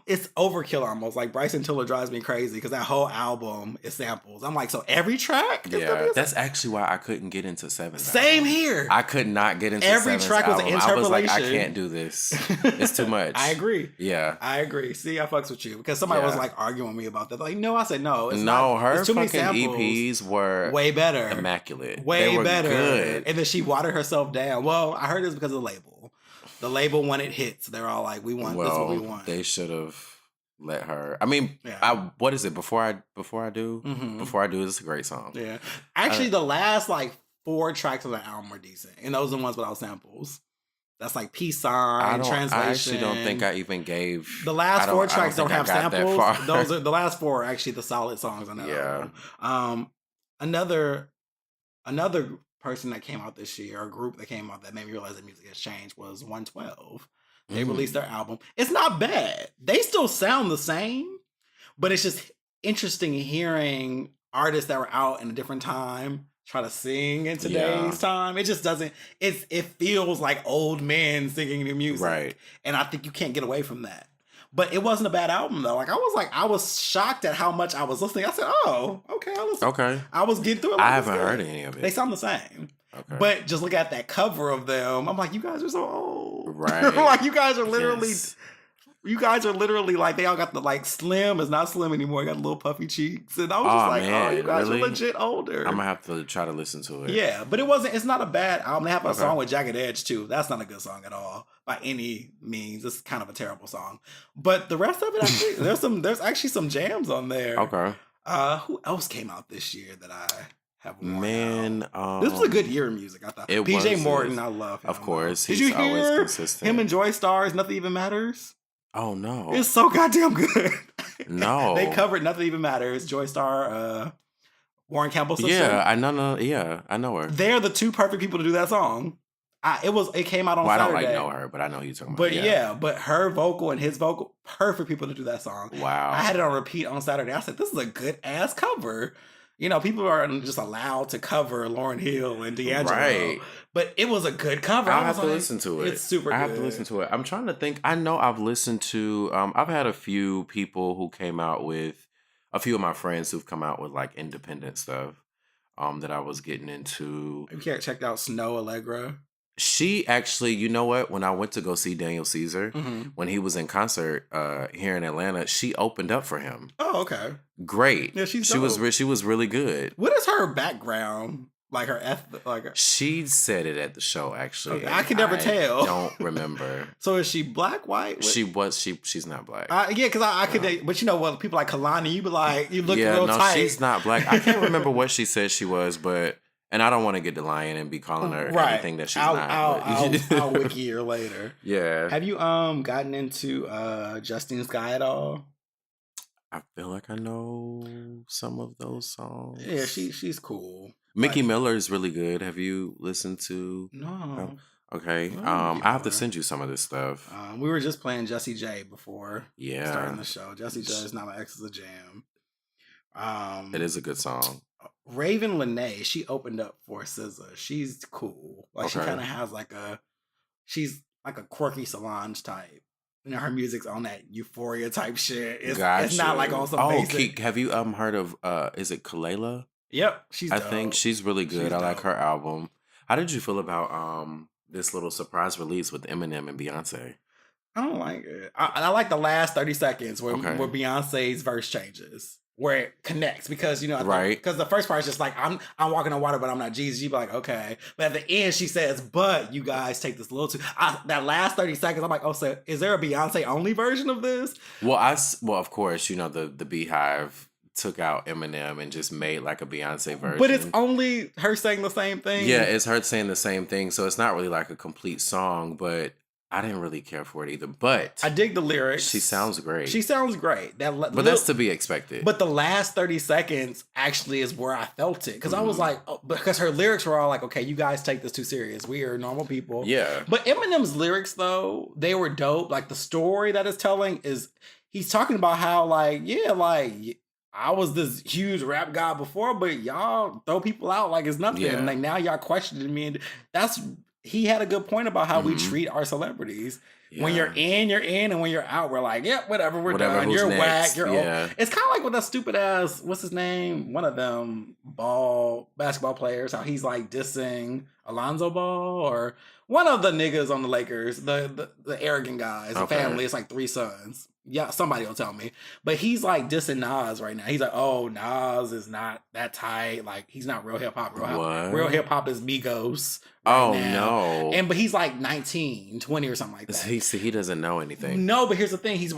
it's overkill almost. Like Bryson Tiller drives me crazy because that whole album is samples. I'm like, so every track is gonna yeah. be a That's actually why I couldn't get into Seven. same here. I could not get into Every Seven's track was an album. I was like, I interpolation. can't do this. It's too much. I agree. Yeah. I agree. See, I fucks with you because somebody was Yeah. like arguing with me about that. Like, no, I said no. It's No, not, her it's too many fucking samples. EPs were Way better. immaculate. Way they were better. Good. And then she watered herself down. Well, I heard this because of the label. The label wanted hits. They're all like, we want this is what we want. They should have let her. I mean, Yeah. what is it? Before I do, Mhm. it's a great song. Yeah. Actually, the last like 4 tracks of the album were decent. And those are the ones without samples. That's like Peace Sign, Translation. I actually don't think I even gave The last 4 tracks don't think I have got that samples. far. Those are the last 4 are actually the solid songs on that Yeah. album. Another person that came out this year, or group that came out that made me realize that music has changed was 112. They Mm. released their album. It's not bad. They still sound the same, but it's just interesting hearing artists that were out in a different time try to sing in today's time. It just doesn't. It feels like old men singing new music, Right. And I think you can't get away from that. But it wasn't a bad album though. I was shocked at how much I was listening. I said, "Oh, okay, I listen." Okay. I was getting through it. Like, I it's haven't good. heard any of it. They sound the same. Okay. But just look at that cover of them. I'm like, you guys are so old. Right. Like you guys are literally Yes. You guys are literally like, they all got the like slim is not slim anymore. You got little puffy cheeks. And I was just like, man, you guys really? are legit older. I'm gonna have to try to listen to it. Yeah, but it's not a bad album. They have a Okay. song with Jagged Edge too. That's not a good song at all by any means. It's kind of a terrible song. But the rest of it, actually, there's actually some jams on there. Okay. Who else came out this year that I have worn Man, out? This was a good year of music, I thought. it PJ was. Morton, I love him. Of course, Did he's you always hear consistent. him and Joy Stars, Nothing Even Matters? Oh no. It's so goddamn good. No. They covered Nothing Even Matters, Joy Star, Warren Campbell's sister. Yeah, I know. Yeah, I know her. They're the two perfect people to do that song. It came out on Well, I don't Saturday. know her, but I know who you're talking about. But yeah, but her vocal and his vocal, perfect people to do that song. Wow. I had it on repeat on Saturday. I said, this is a good ass cover. You know, people aren't just allowed to cover Lauryn Hill and D'Angelo. Right. But it was a good cover. I'll I was have to like, listen to it. It's super good. I have to listen to it. I'm trying to think. I know I've listened to, I've had a few people who came out with, a few of my friends who've come out with like independent stuff that I was getting into. Have you checked out Snow Allegra? She actually, you know what? When I went to go see Daniel Caesar, when he was in concert here in Atlanta, she opened up for him. Oh, okay. Great. Yeah, she was really good. What is her background? Like her ethnic? Like She said it at the show actually. Okay, I can never tell. Don't remember. So is she black, white? She's not black. Yeah, because I could, but you know what? People like Kalani, you be like, you look yeah, real no, tight. she's not black. I can't remember what she said she was, but and I don't want to get the lion and be calling her anything that she's not. I'll wiki her later. Yeah. Have you gotten into Justine Skye at all? I feel like I know some of those songs. Yeah, she's cool. Mickey Miller is really good. Have you listened to? No. Okay. Mickey I have to Miller. send you some of this stuff. We were just playing Jessie J before Yeah. starting the show. Jessie J is Not My Ex is a jam. It is a good song. Raven Lene, she opened up for SZA. She's cool. Like she Okay. kind of has she's like a quirky Solange type. You know, her music's on that Euphoria type shit. It's not like on some basic. Have you heard of is it Kalela? Yep, she's I dope. think she's really good. She's I like dope. her album. How did you feel about this little surprise release with Eminem and Beyonce? I don't like it. I like the last 30 seconds where Beyonce's verse changes, where it connects, because you know, Right. Because the first part is just like I'm walking on water, but I'm not Jesus. You be like, okay, but at the end she says, "But you guys take this a little too." That last 30 seconds, I'm like, oh, so is there a Beyonce only version of this? Well, of course, you know the Beehive took out Eminem and just made like a Beyonce version. But it's only her saying the same thing. Yeah, it's her saying the same thing, so it's not really like a complete song. But I didn't really care for it either. But I dig the lyrics. she sounds great. She sounds great. But that's to be expected. But the last 30 seconds actually is where I felt it. Because I was like, because her lyrics were all like, okay, you guys take this too serious. We are normal people. Yeah. But Eminem's lyrics, though, they were dope. Like the story that it's telling is he's talking about how, like, yeah, like I was this huge rap guy before, but y'all throw people out like it's nothing. Yeah. Like now y'all questioning me. And he had a good point about how we treat our celebrities. When you're in, and when you're out, we're like, yep, whatever, we're done. who's You're next. whack. You're Yeah. old. It's kind of like with that stupid ass, what's his name? One of them basketball players, how he's like dissing Alonzo Ball or one of the niggas on the Lakers, the arrogant guys, the Okay. family. It's like 3 sons. Yeah, somebody will tell me. But he's like dissing Nas right now. He's like, oh, Nas is not that tight. Like, he's not real hip hop. What? Real hip hop is Migos. Oh now. no. But he's like 19, 20 or something like that. He doesn't know anything. No, but here's the thing. He's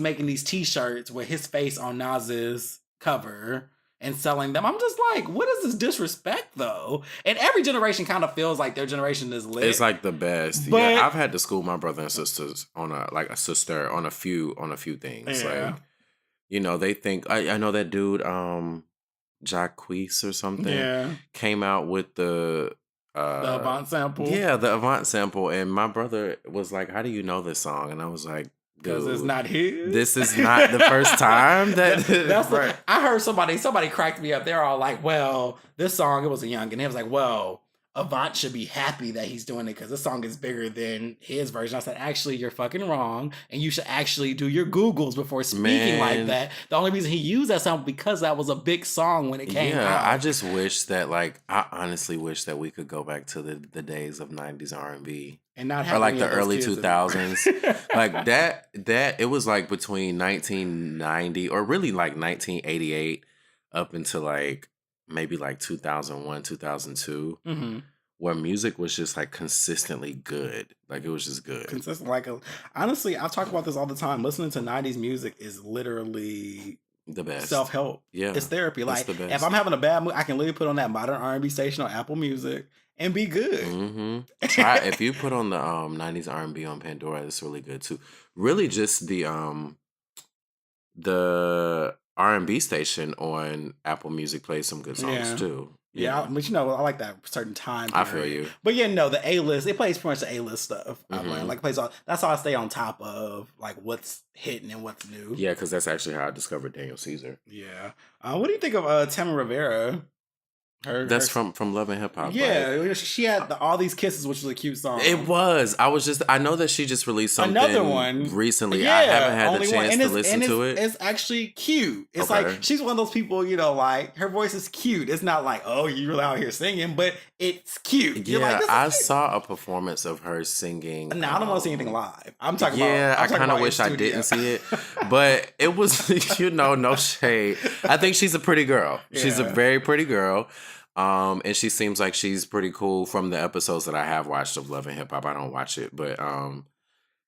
making these t-shirts with his face on Nas's cover and selling them. I'm just like, what is this disrespect though? And every generation kind of feels like their generation is lit. It's like the best. But- yeah, I've had to school my brother and sisters on a few things. Yeah. Like, you know, they think I know that dude, Jacquees or something, Yeah. came out with the Avant sample. Yeah, the Avant sample, and my brother was like, "How do you know this song?" And I was like, Because it's "Dude, not his. this is not the first time that." That's right. I heard somebody cracked me up. They're all like, well, this song, it was a young, and he was like, well, Avant should be happy that he's doing it because this song is bigger than his version. I said, actually, you're fucking wrong, and you should actually do your Googles before speaking like that. The only reason he used that song because that was a big song when it came out. I just wish that, like, I honestly wish that we could go back to the days of 90s R&B. And not have or like any the of those early kids 2000s. Like that it was like between 1990 or really like 1988 up until like maybe like 2001, 2002, where music was just like consistently good. Like it was just good. Consistent. Like, honestly, I talk about this all the time. Listening to 90s music is literally the best. Self-help. Yeah. It's therapy. Like, the best. if I'm having a bad mood, I can literally put on that modern R&B station on Apple Music and be good. Try if you put on the 90s R&B on Pandora, it's really good too. Really just the R&B station on Apple Music plays some good songs too. Yeah, but you know, I like that certain time period. I feel you. But yeah, no, the A-list, it plays pretty much the A-list stuff. I've learned. Like, it plays all, that's how I stay on top of like what's hitting and what's new. Yeah, because that's actually how I discovered Daniel Caesar. Yeah. What do you think of Tammy Rivera? That's from Love and Hip Hop. Yeah, right? she had All These Kisses, which was a cute song. It was. I know that she just released something another one recently. Yeah, I haven't had the chance to and listen to it. It's actually cute. It's Okay. like she's one of those people, you know, like her voice is cute. It's not like, oh, you're really out here singing, but it's cute. You're Yeah, like, I saw a performance of her singing. No, I don't want to see anything live. I'm talking about. Yeah, I kind of about wish in I studio. didn't see it, but it was, you know, no shade. I think she's a pretty girl. She's a Yeah. very pretty girl. And she seems like she's pretty cool from the episodes that I have watched of Love and Hip Hop. I don't watch it, but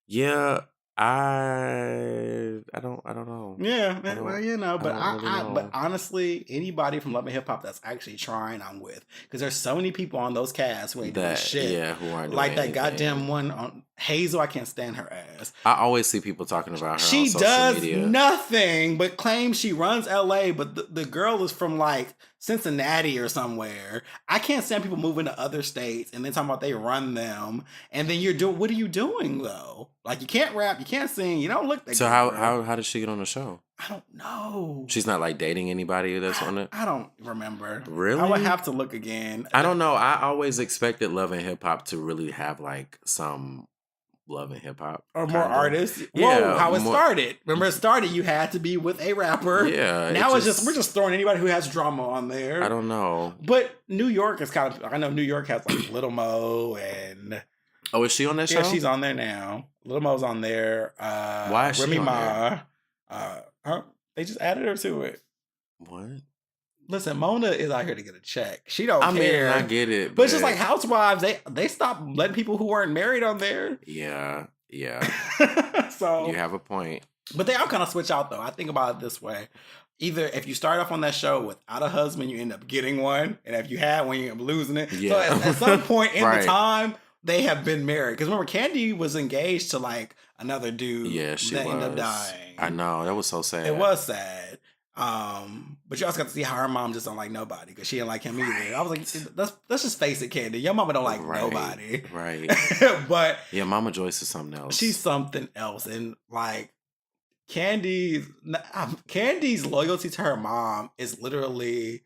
yeah, I don't know. Yeah, I don't- well, you know, but I don't really know. but honestly, anybody from Love and Hip Hop that's actually trying, I'm with, because there's so many people on those casts who ain't doing That shit. yeah, who aren't doing Like that anything. goddamn one on Hazel, I can't stand her ass. I always see people talking about her. She on social does media. nothing but claim she runs LA, but the girl is from like Cincinnati or somewhere. I can't stand people moving to other states and then talking about they run them. And then you're doing, what are you doing though? Like you can't rap, you can't sing, you don't look that So good, how bro. did she get on the show? I don't know. She's not like dating anybody that's on it. I don't remember. Really? I would have to look again. I don't know. I always expected Love and Hip Hop to really have like some Love and Hip Hop Or more kinda. artists. Yeah, Whoa, how it more- started. Remember, it started, you had to be with a rapper. Yeah. Now it's just, we're just throwing anybody who has drama on there. I don't know. But New York is kind of, I know New York has like Little Mo and Oh, is she on that show? yeah, she's on there now. Little Mo's on there. Why is she Remy on Ma. They just added her to it. What? Listen, Mona is out here to get a check. She don't I mean, care. I get it, but it's just like Housewives, they stopped letting people who weren't married on there. yeah. So You have a point. but they all kind of switch out though. I think about it this way. Either if you start off on that show without a husband, you end up getting one. And if you had one, you end up losing it. Yeah. So at some point in Right. the time, they have been married. Because remember, Candy was engaged to like another dude Yeah, she that was. ended up dying. I know. That was so sad. It was sad. But you also got to see how her mom just don't like nobody because she didn't like him either. I was like, let's just face it, Candy. Your mama don't like nobody. Right. But Yeah, Mama Joyce is something else. she's something else. And like Candy's loyalty to her mom is literally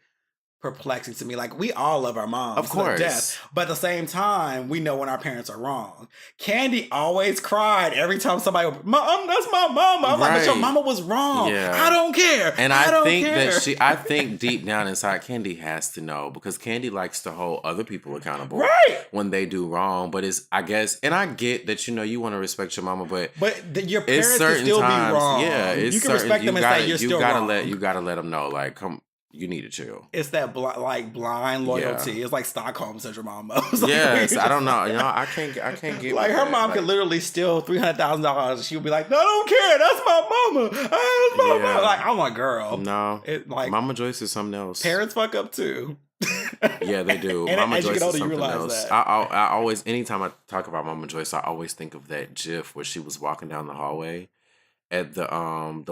perplexing to me. Like we all love our moms, Of to the course. death, but at the same time, we know when our parents are wrong. Candy always cried every time somebody, "Mom, that's my mama." I'm like, "But your Right. mama was wrong. Yeah. I don't care." And I I don't think care. I think deep down inside, Candy has to know because Candy likes to hold other people accountable Right. when they do wrong. But it's, I guess, and I get that, you know, you want to respect your mama, but Your it's parents can certain still times, be wrong. yeah, it's you can certain, respect them and say you're still wrong. you gotta let them know, like, come, you need to chill. It's that blind loyalty. It's like Stockholm syndrome almost. Like, Yes, we I don't know. just- You know, I can't get Like with her that. mom Like, could literally steal $300,000. She would be like, "No, I don't care. That's my mama. That's my Yeah. mama." Like I'm like, girl. No, It like Mama Joyce is something else. parents fuck up too. Yeah, they do. And Mama as you Joyce get older, is you something realize else. that. I always, anytime I talk about Mama Joyce, I always think of that GIF where she was walking down the hallway at the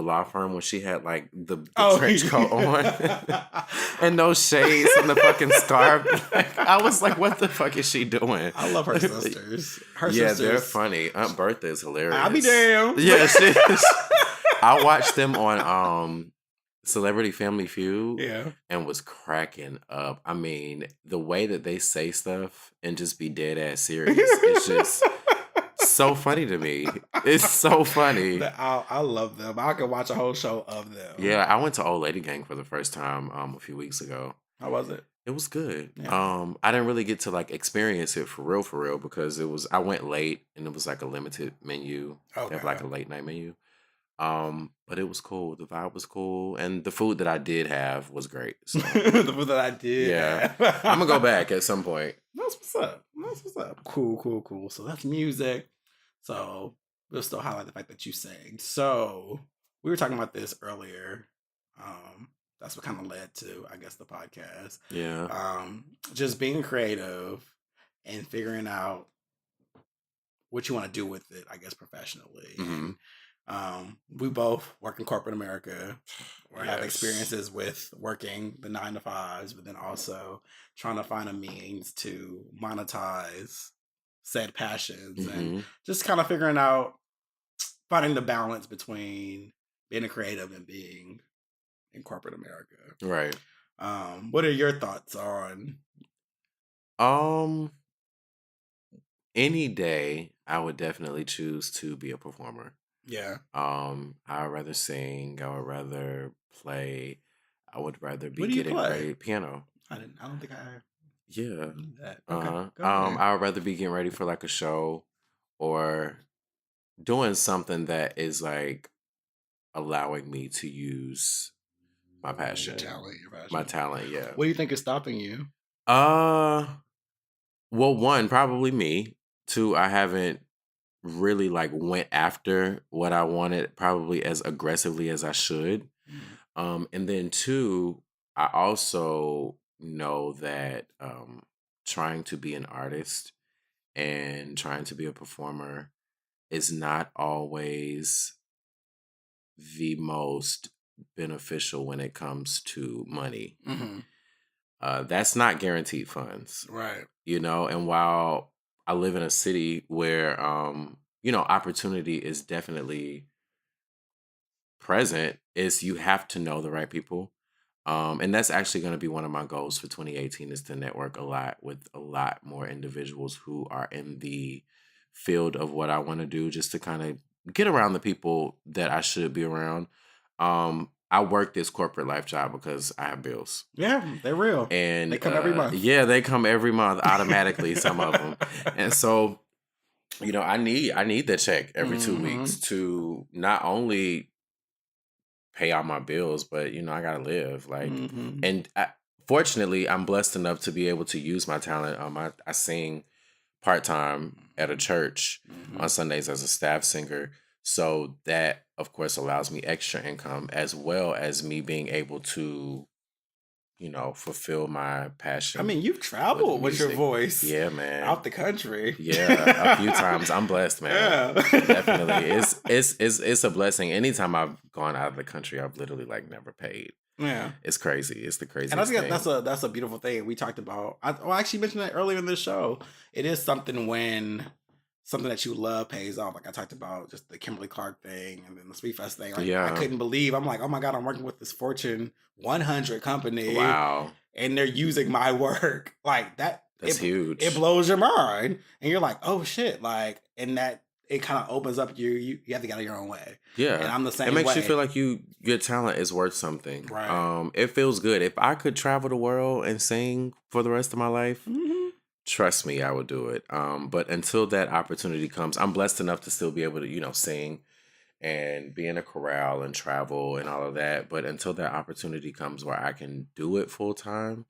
law firm when she had like the trench coat on and no shades and the fucking scarf. Like, I was like, what the fuck is she doing? I love her sisters. Her Yeah, sisters. they're funny. Aunt Bertha is hilarious. I'll be damned. Yeah, she is. I watched them on Celebrity Family Feud Yeah. and was cracking up. I mean, the way that they say stuff and just be dead ass serious, it's just so funny to me. It's so funny. I love them. I could watch a whole show of them. Yeah, I went to Old Lady Gang for the first time a few weeks ago. How was it? It was good. Yeah. I didn't really get to like experience it for real, because I went late and it was like a limited menu. They have like a late night menu. But it was cool. The vibe was cool, and the food that I did have was great. So The food that I did. yeah, I'm gonna go back at some point. That's what's up. That's what's up. Cool. So that's music. So we'll still highlight the fact that you sang. So we were talking about this earlier. That's what kind of led to, I guess, the podcast. Yeah. Just being creative and figuring out what you want to do with it, I guess, professionally. hmm We both work in corporate America or have Yes. experiences with working the 9 to 5s, but then also trying to find a means to monetize said passions and hmm just kind of figuring out, finding the balance between being a creative and being in corporate America. Right. What are your thoughts on? Um. Any day, I would definitely choose to be a performer. Yeah. I would rather sing. I would rather play. I would rather be What do you getting play? ready piano. I don't think I Yeah. knew that. Okay. Uh-huh. Go ahead. I would rather be getting ready for like a show or doing something that is like allowing me to use my passion, Your passion. my talent. Yeah. What do you think is stopping you? Well, one, probably me. Two, I haven't really like went after what I wanted probably as aggressively as I should. And then two, I also know that trying to be an artist and trying to be a performer is not always the most beneficial when it comes to money. Mm-hmm. That's not guaranteed funds, Right. and while I live in a city where, opportunity is definitely present, is you have to know the right people. And that's actually going to be one of my goals for 2018 is to network a lot with a lot more individuals who are in the field of what I want to do, just to kind of get around the people that I should be around. I work this corporate life job because I have bills. Yeah, they're real. And They come every month. Yeah, they come every month automatically, some of them. And so, I need that check every 2 weeks to not only pay all my bills, but I gotta live. Like, Mhm. and fortunately, I'm blessed enough to be able to use my talent. I sing part time at a church on Sundays as a staff singer, so that of course allows me extra income as well as me being able to, fulfill my passion. I mean, you've traveled with your music. voice. Yeah, man. Out the country. Yeah, a few times. I'm blessed, man. Yeah. Definitely. It's a blessing. Anytime I've gone out of the country, I've literally like never paid. Yeah. It's crazy. It's the craziest And I think thing. that's a beautiful thing. We talked about. I actually mentioned that earlier in this show. It is something when something that you love pays off. Like I talked about just the Kimberly Clark thing and then the Sweet Fest thing. Like Yeah. I couldn't believe. I'm like, oh my God, I'm working with this Fortune 100 company. Wow. And they're using my work. Like that. That's huge. It blows your mind. And you're like, oh shit. Like, and that it kind of opens up you have to get out of your own way. Yeah. And I'm the same It makes way. you feel like your talent is worth something. Right. It feels good. If I could travel the world and sing for the rest of my life, Mhm. trust me, I would do it. But until that opportunity comes, I'm blessed enough to still be able to, sing and be in a chorale and travel and all of that. But until that opportunity comes where I can do it full time,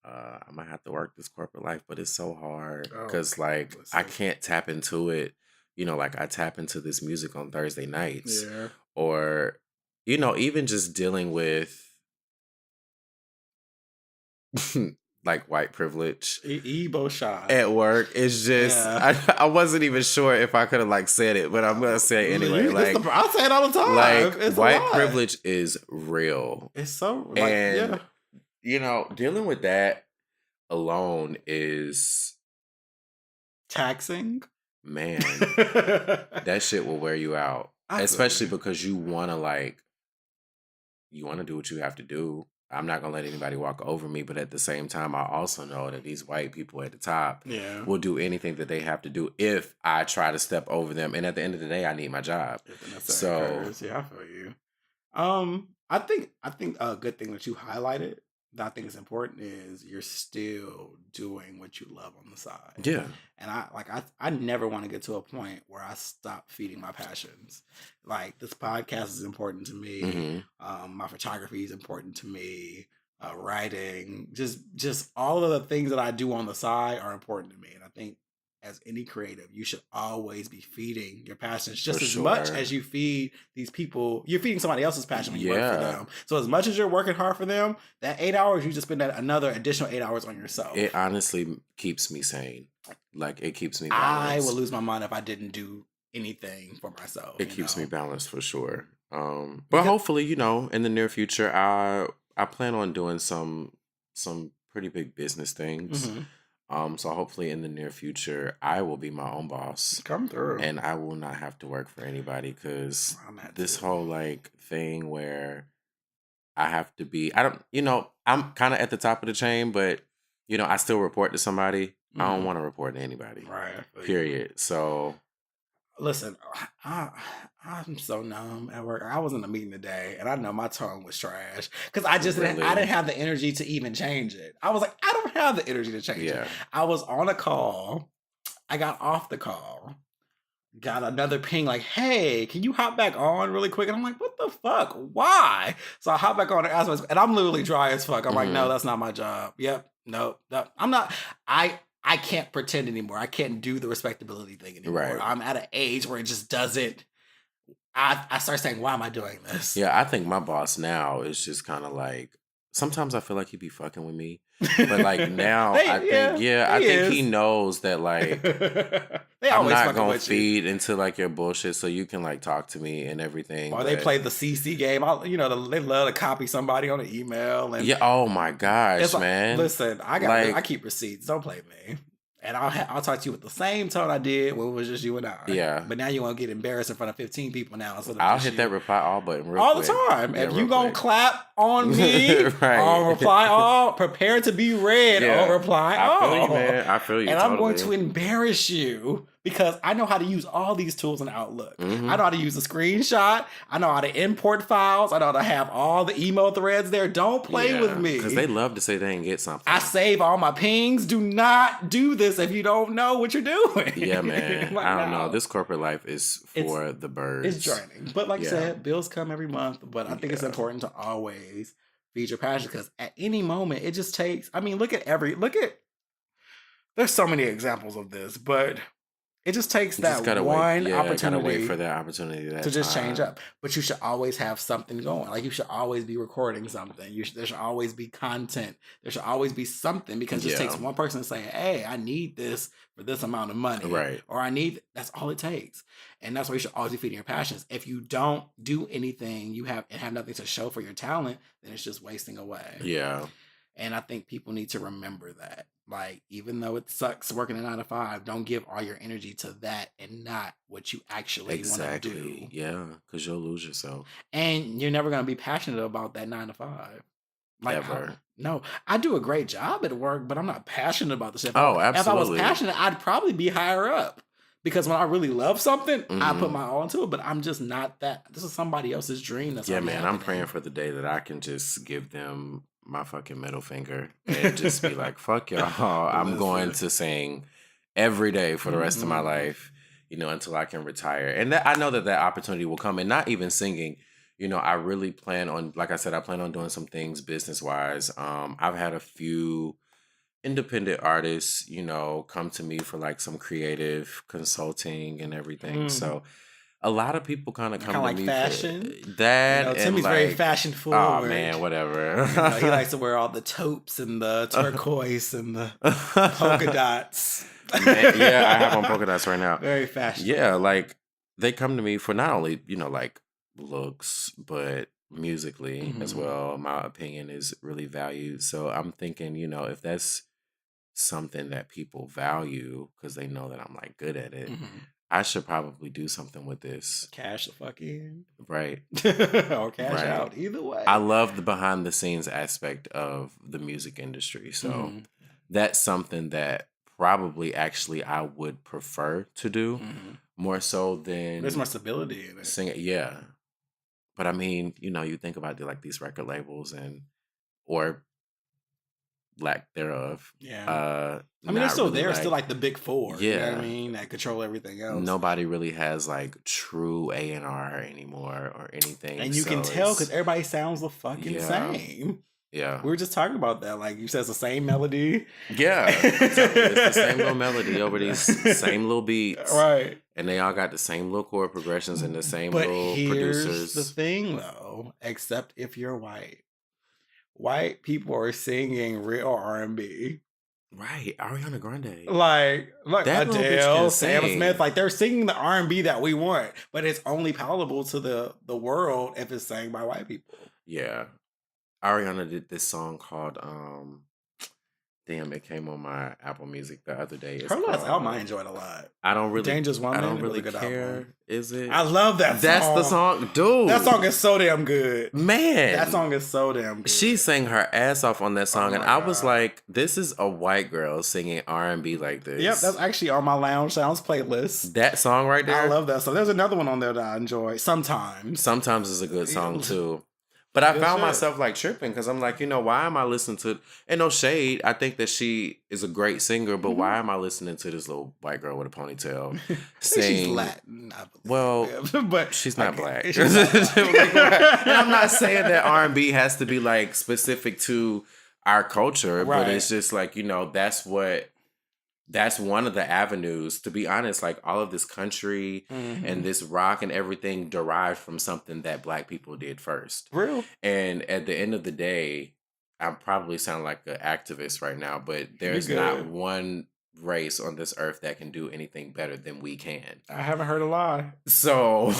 I might have to work this corporate life. But it's so hard Oh, because, like, listen. I can't tap into it. Like I tap into this music on Thursday nights, Yeah. or even just dealing with like white privilege Ebo shot. at work. It's just Yeah. I wasn't even sure if I could have like said it, but I'm gonna say it anyway. Like, I say it all the time. like It's a white lot. privilege is real, It's so like, and yeah. dealing with that alone is, Taxing. man, that shit will wear you out, I feel especially you. because you want to like you want to do what you have to do. I'm not gonna let anybody walk over me, but at the same time, I also know that these white people at the top Yeah. will do anything that they have to do if I try to step over them. And at the end of the day, I need my job. If the necessary So occurs. Yeah, I feel you. I think a good thing that you highlighted that I think is important is you're still doing what you love on the side. yeah, And I never want to get to a point where I stop feeding my passions. Like this podcast is important to me. hmm My photography is important to me. Writing, just all of the things that I do on the side are important to me. And I think as any creative, you should always be feeding your passions just For as much sure. as you feed these people. You're feeding somebody else's passion when you work for Yeah. them. So as much as you're working hard for them, that 8 hours, you just spend that another additional 8 hours on yourself. It honestly keeps me sane. Like it keeps me I balanced. would lose my mind if I didn't do anything for myself. It keeps me know? balanced for sure. But Because- hopefully, in the near future, I plan on doing some pretty big business things. Mhm. So hopefully in the near future, I will be my own boss Come through. and I will not have to work for anybody because I'm at this too. whole like thing where I have to be, I'm kind of at the top of the chain, but I still report to somebody. I don't Mhm. want to report to anybody. Right. I feel you. Period. So Listen, I'm so numb at work. I was in a meeting today, and I know my tone was trash because I Really? didn't have the energy to even change it. I was like, I don't have the energy to change it. yeah, I was on a call. I got off the call. Got another ping like, hey, can you hop back on really quick? And I'm like, what the fuck? Why? So I hop back on and ask myself, and I'm literally dry as fuck. I'm like, no, that's not my job. Yep. Nope. I'm not. I can't pretend anymore. I can't do the respectability thing anymore. Right. I'm at an age where it just doesn't. I start saying, why am I doing this? yeah. I think my boss now is just kind of like. Sometimes I feel like he be fucking with me, but like now I think he knows that like they I'm always not fucking gonna with you. feed into like your bullshit, so you can like talk to me and everything. Or they but- play the CC game. They love to copy somebody on an email. And Yeah. Oh my gosh, it's like, man. listen, Like- I keep receipts. Don't play me. And I'll talk to you with the same tone I did when it was just you and I. Yeah. But now you want to get embarrassed in front of 15 people now. Instead of I'll just hit you. that reply all button real all quick. the time. Yeah, If you real gonna quick. clap on me, Right. on reply all, prepare to be read Yeah. on reply I all. feel you, man. I feel you. And I'm going to totally. embarrass you because I know how to use all these tools in Outlook. Mhm. I know how to use a screenshot. I know how to import files. I know how to have all the email threads there. Don't play with me. Because they love to say they didn't get something. I save all my pings. Do not do this if you don't know what you're doing. Yeah, man. Like, I don't no. know. This corporate life is for the birds. It's draining. But like I Yeah. said, bills come every month. But I think it's Yeah. important to always feed your passion because at any moment, it just takes. I mean, there's so many examples of this, but it just takes You that just gotta one wait. Yeah, gotta opportunity wait for that opportunity. to just change up. But you should always have something going. Like you should always be recording something. There should always be content. There should always be something because it just Yeah. takes one person saying, "Hey, I need this for this amount of money," Right. Or I need. That's all it takes, and that's why you should always be feeding your passions. If you don't do anything, you have nothing to show for your talent, then it's just wasting away. Yeah. And I think people need to remember that. Like, even though it sucks working a 9 to 5, don't give all your energy to that and not what you actually want to do. Exactly. Yeah. Because you'll lose yourself. And you're never going to be passionate about that 9 to 5. Like, Ever. no, I do a great job at work, but I'm not passionate about the shit. Oh, If I was absolutely. passionate, I'd probably be higher up. Because when I really love something, I put Mhm. my all into it. But I'm just not that. This is somebody else's dream. That's Yeah, already man. I'm happening. praying for the day that I can just give them my fucking middle finger and just be like, fuck y'all. I'm going Listen. to sing every day for the rest of my Mhm. life, until I can retire. And I know that opportunity will come. And not even singing, I really plan on, like I said, I plan on doing some things business-wise. I've had a few independent artists, come to me for like some creative consulting and everything. Mm. So a lot of people kind of come Kinda to like me fashion? for that. and Timmy's like, very fashion forward. Oh man, whatever. He likes to wear all the taupes and the turquoise and the polka dots. Man, yeah, I have on polka dots right now. Very fashion. Yeah, like they come to me for not only like looks, but musically as Mhm. well. My opinion is really valued. So I'm thinking, if that's something that people value because they know that I'm like good at it, Mhm. I should probably do something with this. Cash the fuck in. Right. Or cash Right. out. Either way. I love the behind the scenes aspect of the music industry. So Mhm. that's something that probably actually I would prefer to do Mhm. more so than There's more stability in it. singing. Yeah. But I mean, you think about these record labels or lack thereof. Yeah. I mean, they're not still really, there, still like the big four. You know what Yeah. I mean? That control everything else. nobody really has like true A&R anymore or anything. And you so can tell it's- because everybody sounds the fucking Yeah. same. yeah. We were just talking about that. Like you said, it's the same melody. Yeah. I'm telling you, it's the same little melody over these same little beats. Right. And they all got the same little chord progressions and the same But little here's producers. the thing, though. Except if you're white people are singing real R&B. Right. Ariana Grande. Like That little bitch Adele, can Sam sing. Smith, like they're singing the R&B that we want, but it's only palatable to the world if it's sang by white people. Yeah. Ariana did this song called damn, it came on my Apple Music the other day. It's Her last called, album I enjoyed a lot. I don't really Dangerous Woman, I don't really really good care. album. Is it? I love that song. That's the song. Dude. That song is so damn good. Man. That song is so damn good. She sang her ass off on that song, Oh and my I was God. like, "This is a white girl singing R&B like this." Yep, that's actually on my Lounge Sounds playlist. that song right there. I love that song. There's another one on there that I enjoy sometimes. Sometimes it's a good song Yeah. too, but I Good found shit. myself like tripping because I'm like, why am I listening to? And no shade, I think that she is a great singer, but why am I listening to this little white girl with a ponytail I think she's sing? Latin. I believe. Well, Yeah, but She's not okay, black. she's not black. And I'm not saying that R&B has to be like specific to our culture, Right. but it's just like, that's one of the avenues. To be honest, like all of this country Mhm. and this rock and everything derived from something that black people did first. Real. And at the end of the day, I probably sound like an activist right now, but there's You're not good. one race on this earth that can do anything better than we can. I haven't heard a lie. So,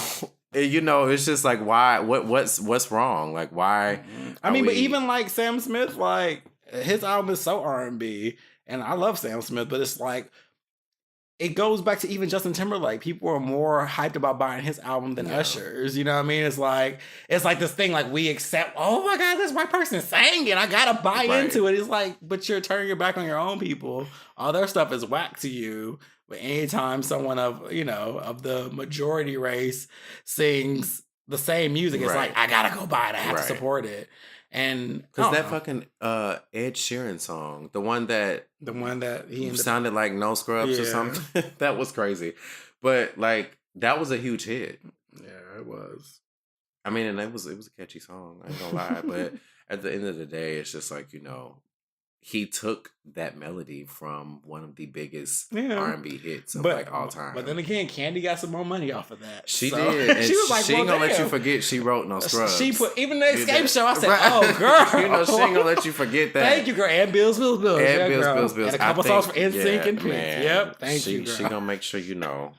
it's just like, why? What's wrong? Like, why? I mean, are but we- even like Sam Smith, like his album is so R&B, and I love Sam Smith, but it's like it goes back to even Justin Timberlake. People are more hyped about buying his album than Yeah. Usher's. You know what I mean? It's like this thing like we accept. Oh my God, this white person sang it. I gotta buy Right. into it. It's like, but you're turning your back on your own people. All their stuff is whack to you. But anytime someone of the majority race sings the same music, it's Right. like I gotta go buy it. I have to Right. support it. And Because I that don't know. fucking Ed Sheeran song, the one that the one that he ended sounded like No Scrubs or Yeah. something, that was crazy. But like, that was a huge hit. Yeah, it was. I mean, and it was a catchy song. I ain't gonna lie. But at the end of the day, it's just like, he took that melody from one of the biggest Yeah. R&B hits of like all time. But then again, Candy got some more money off of that. She So- did. And she was like, she ain't well, gonna let you damn. forget she wrote No Scrubs. She put even the You Escape did. show. I said, Right. "Oh, girl, she ain't gonna let you forget that. Thank you, girl." And Bills. And Yeah, Bills, girl. Bills. And a couple I songs think- for NSYNC and Pink. man, Yep. Thank you, girl. She gonna make sure you know.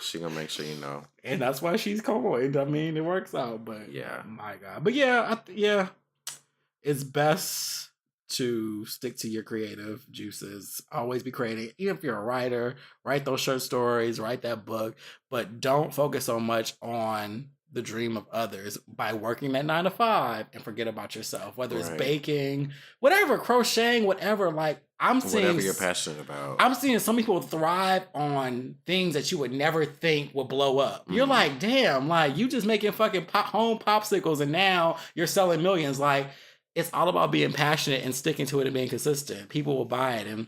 She gonna make sure you know. And that's why she's coined. I mean, it works out. But Yeah. my God. But yeah, it's best to stick to your creative juices. Always be creative. Even if you're a writer, write those short stories, write that book, but don't focus so much on the dream of others by working that 9 to 5 and forget about yourself. Whether it's Right. baking, whatever, crocheting, whatever. Like I'm seeing, Whatever you're passionate about. I'm seeing some people thrive on things that you would never think would blow up. You're Mhm. like, damn, like you just making fucking home popsicles and now you're selling millions. Like it's all about being passionate and sticking to it and being consistent. People will buy it. And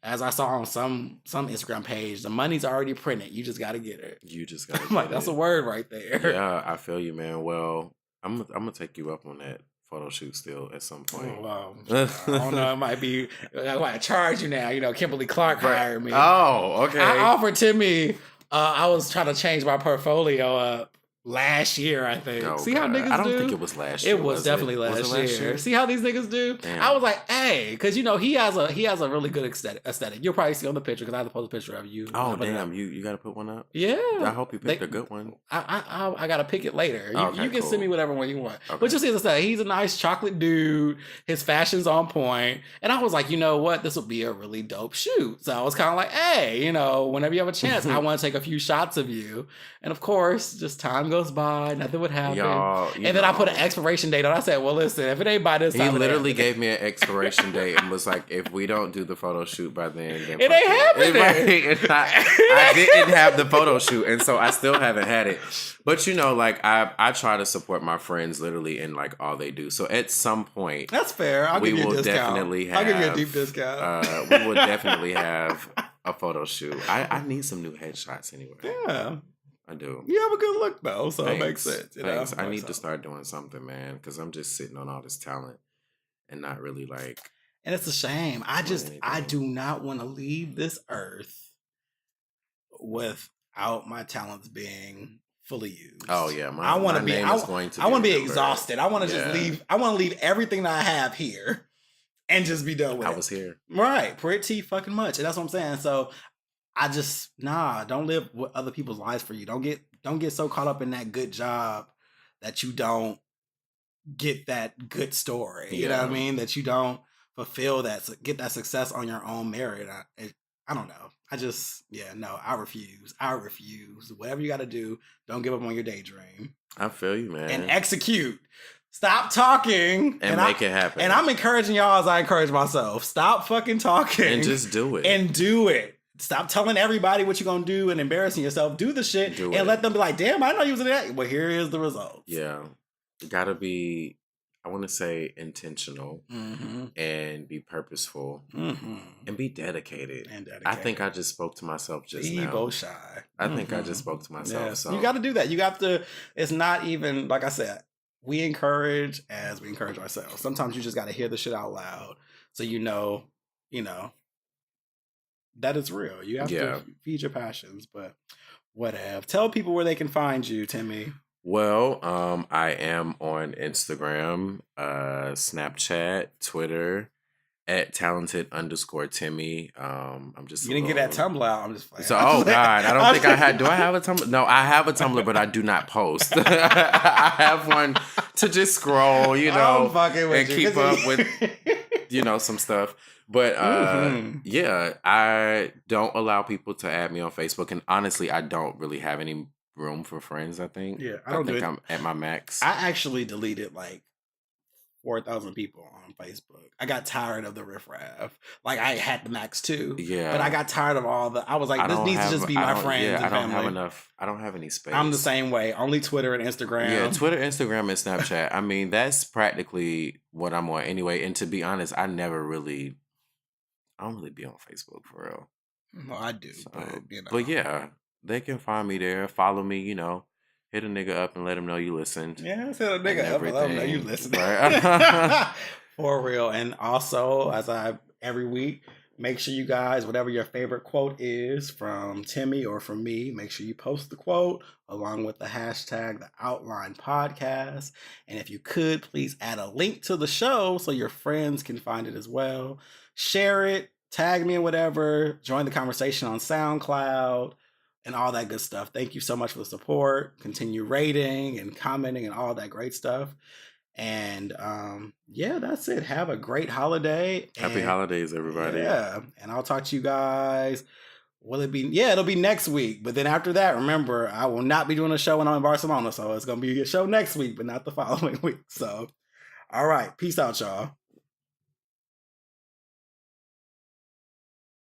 as I saw on some Instagram page, the money's already printed. You just got to get it. You just gotta I'm like, get that's it. a word right there. Yeah, I feel you, man. Well, I'm gonna take you up on that photo shoot still at some point. Oh, wow. I don't know. It might be, I might charge you now. Kimberly Clark hired me. Oh, okay. I offered Timmy, I was trying to change my portfolio up last year, I think. Oh, See how God. niggas I don't do? think it was last year. It was definitely Was last, it year. See how these niggas do? Damn. I was like, hey, because you know he has a really good aesthetic. You'll probably see on the picture because I have to post a picture of you. Oh damn, you got to put one up. Yeah. I hope you picked a good one. I gotta pick it later. Okay, you can cool. send me whatever one you want. Okay. But you'll see, as I said, he's a nice chocolate dude. His fashion's on point, and I was like, you know what, this will be a really dope shoot. So I was kind of like, hey, you know, whenever you have a chance, I want to take a few shots of you. And of course, just time goes by, nothing would happen. Y'all, and then I put an expiration date on. I said, well, listen, if it ain't by this He time, literally gave me an expiration date and was like, "If we don't do the photo shoot by then It ain't happening." I didn't have the photo shoot, and so I still haven't had it. But you know, like I try to support my friends literally in like all they do. So at some point, That's fair. I'll we give you a will discount. definitely I'll give you a have, deep discount. we will definitely have a photo shoot. I need some new headshots anyway. Yeah. I do. You have a good look though, so it makes Thanks. sense. You know? Thanks. I need to start doing something, man, because I'm just sitting on all this talent and not really like. And it's a shame. I anything. do not want to leave this earth without my talents being fully used. Oh yeah, I want to be. name is going to. I want to be remembered. exhausted. I want to Yeah. just leave. I want to leave everything that I have here, and just be done with I it. was here. Right, pretty fucking much, and that's what I'm saying. So I just don't live with other people's lives for you. Don't get so caught up in that good job that you don't get that good story. You know what I Yeah. mean? That you don't fulfill get that success on your own merit. I don't know. I refuse. I refuse. Whatever you got to do, don't give up on your daydream I feel you, man. and execute. Stop talking and make it happen. And I'm encouraging y'all as I encourage myself. Stop fucking talking and just do it. and do it. Stop telling everybody what you're gonna do and embarrassing yourself. Do the shit Do and it. let them be like, damn, I know you was in that. Well, here is the results. yeah, gotta be. I want to say intentional Mm-hmm. and be purposeful Mm-hmm. and be dedicated. And dedicated. I think I just spoke to myself just now. Evo shy. I think I just spoke to myself. Yes. So You got to do that. You got to. It's not even like I said. We encourage as we encourage ourselves. Sometimes you just got to hear the shit out loud, so you know that it's real. You have to feed your passions, but whatever. Tell people where they can find you, Timmy. Well, I am on Instagram, Snapchat, Twitter, at talented_Timmy. I'm just You didn't get that Tumblr out. I'm just playing. So, oh God, I don't think I had. Do I have a Tumblr? No, I have a Tumblr, but I do not post. I have one to just scroll, I'm know, fucking with and you, keep 'cause up with, some stuff. But yeah, I don't allow people to add me on Facebook, and honestly, I don't really have any room for friends. I think. Yeah, I I don't think do it. I'm at my max. I actually deleted like 4,000 people on Facebook. I got tired of the riffraff. Like I had the max too. Yeah, But I got tired of all the. I was like, I this don't needs to have- just be I my don't- friends Yeah, and I don't family. have enough. I don't have any space. I'm the same way. Only Twitter and Instagram. Yeah, Twitter, Instagram, and Snapchat. I mean, that's practically what I'm on anyway. And to be honest, I don't really be on Facebook for real. Well, I do, So, but but yeah, they can find me there. Follow me. Hit a nigga up and let him know you listened. Yeah, tell a nigga up and let him know you everything, listening. right? For real. And also, every week, make sure you guys, whatever your favorite quote is from Timmy or from me, make sure you post the quote along with the hashtag The Outline Podcast. And if you could, please add a link to the show so your friends can find it as well. Share it, tag me and whatever, join the conversation on SoundCloud and all that good stuff. Thank you so much for the support. Continue rating and commenting and all that great stuff. And yeah, that's it. Have a great holiday. Happy holidays, everybody. Yeah. And I'll talk to you guys. Will it be? Yeah, it'll be next week. But then after that, remember, I will not be doing a show when I'm in Barcelona. So it's going to be a show next week, but not the following week. So, all right. Peace out, y'all.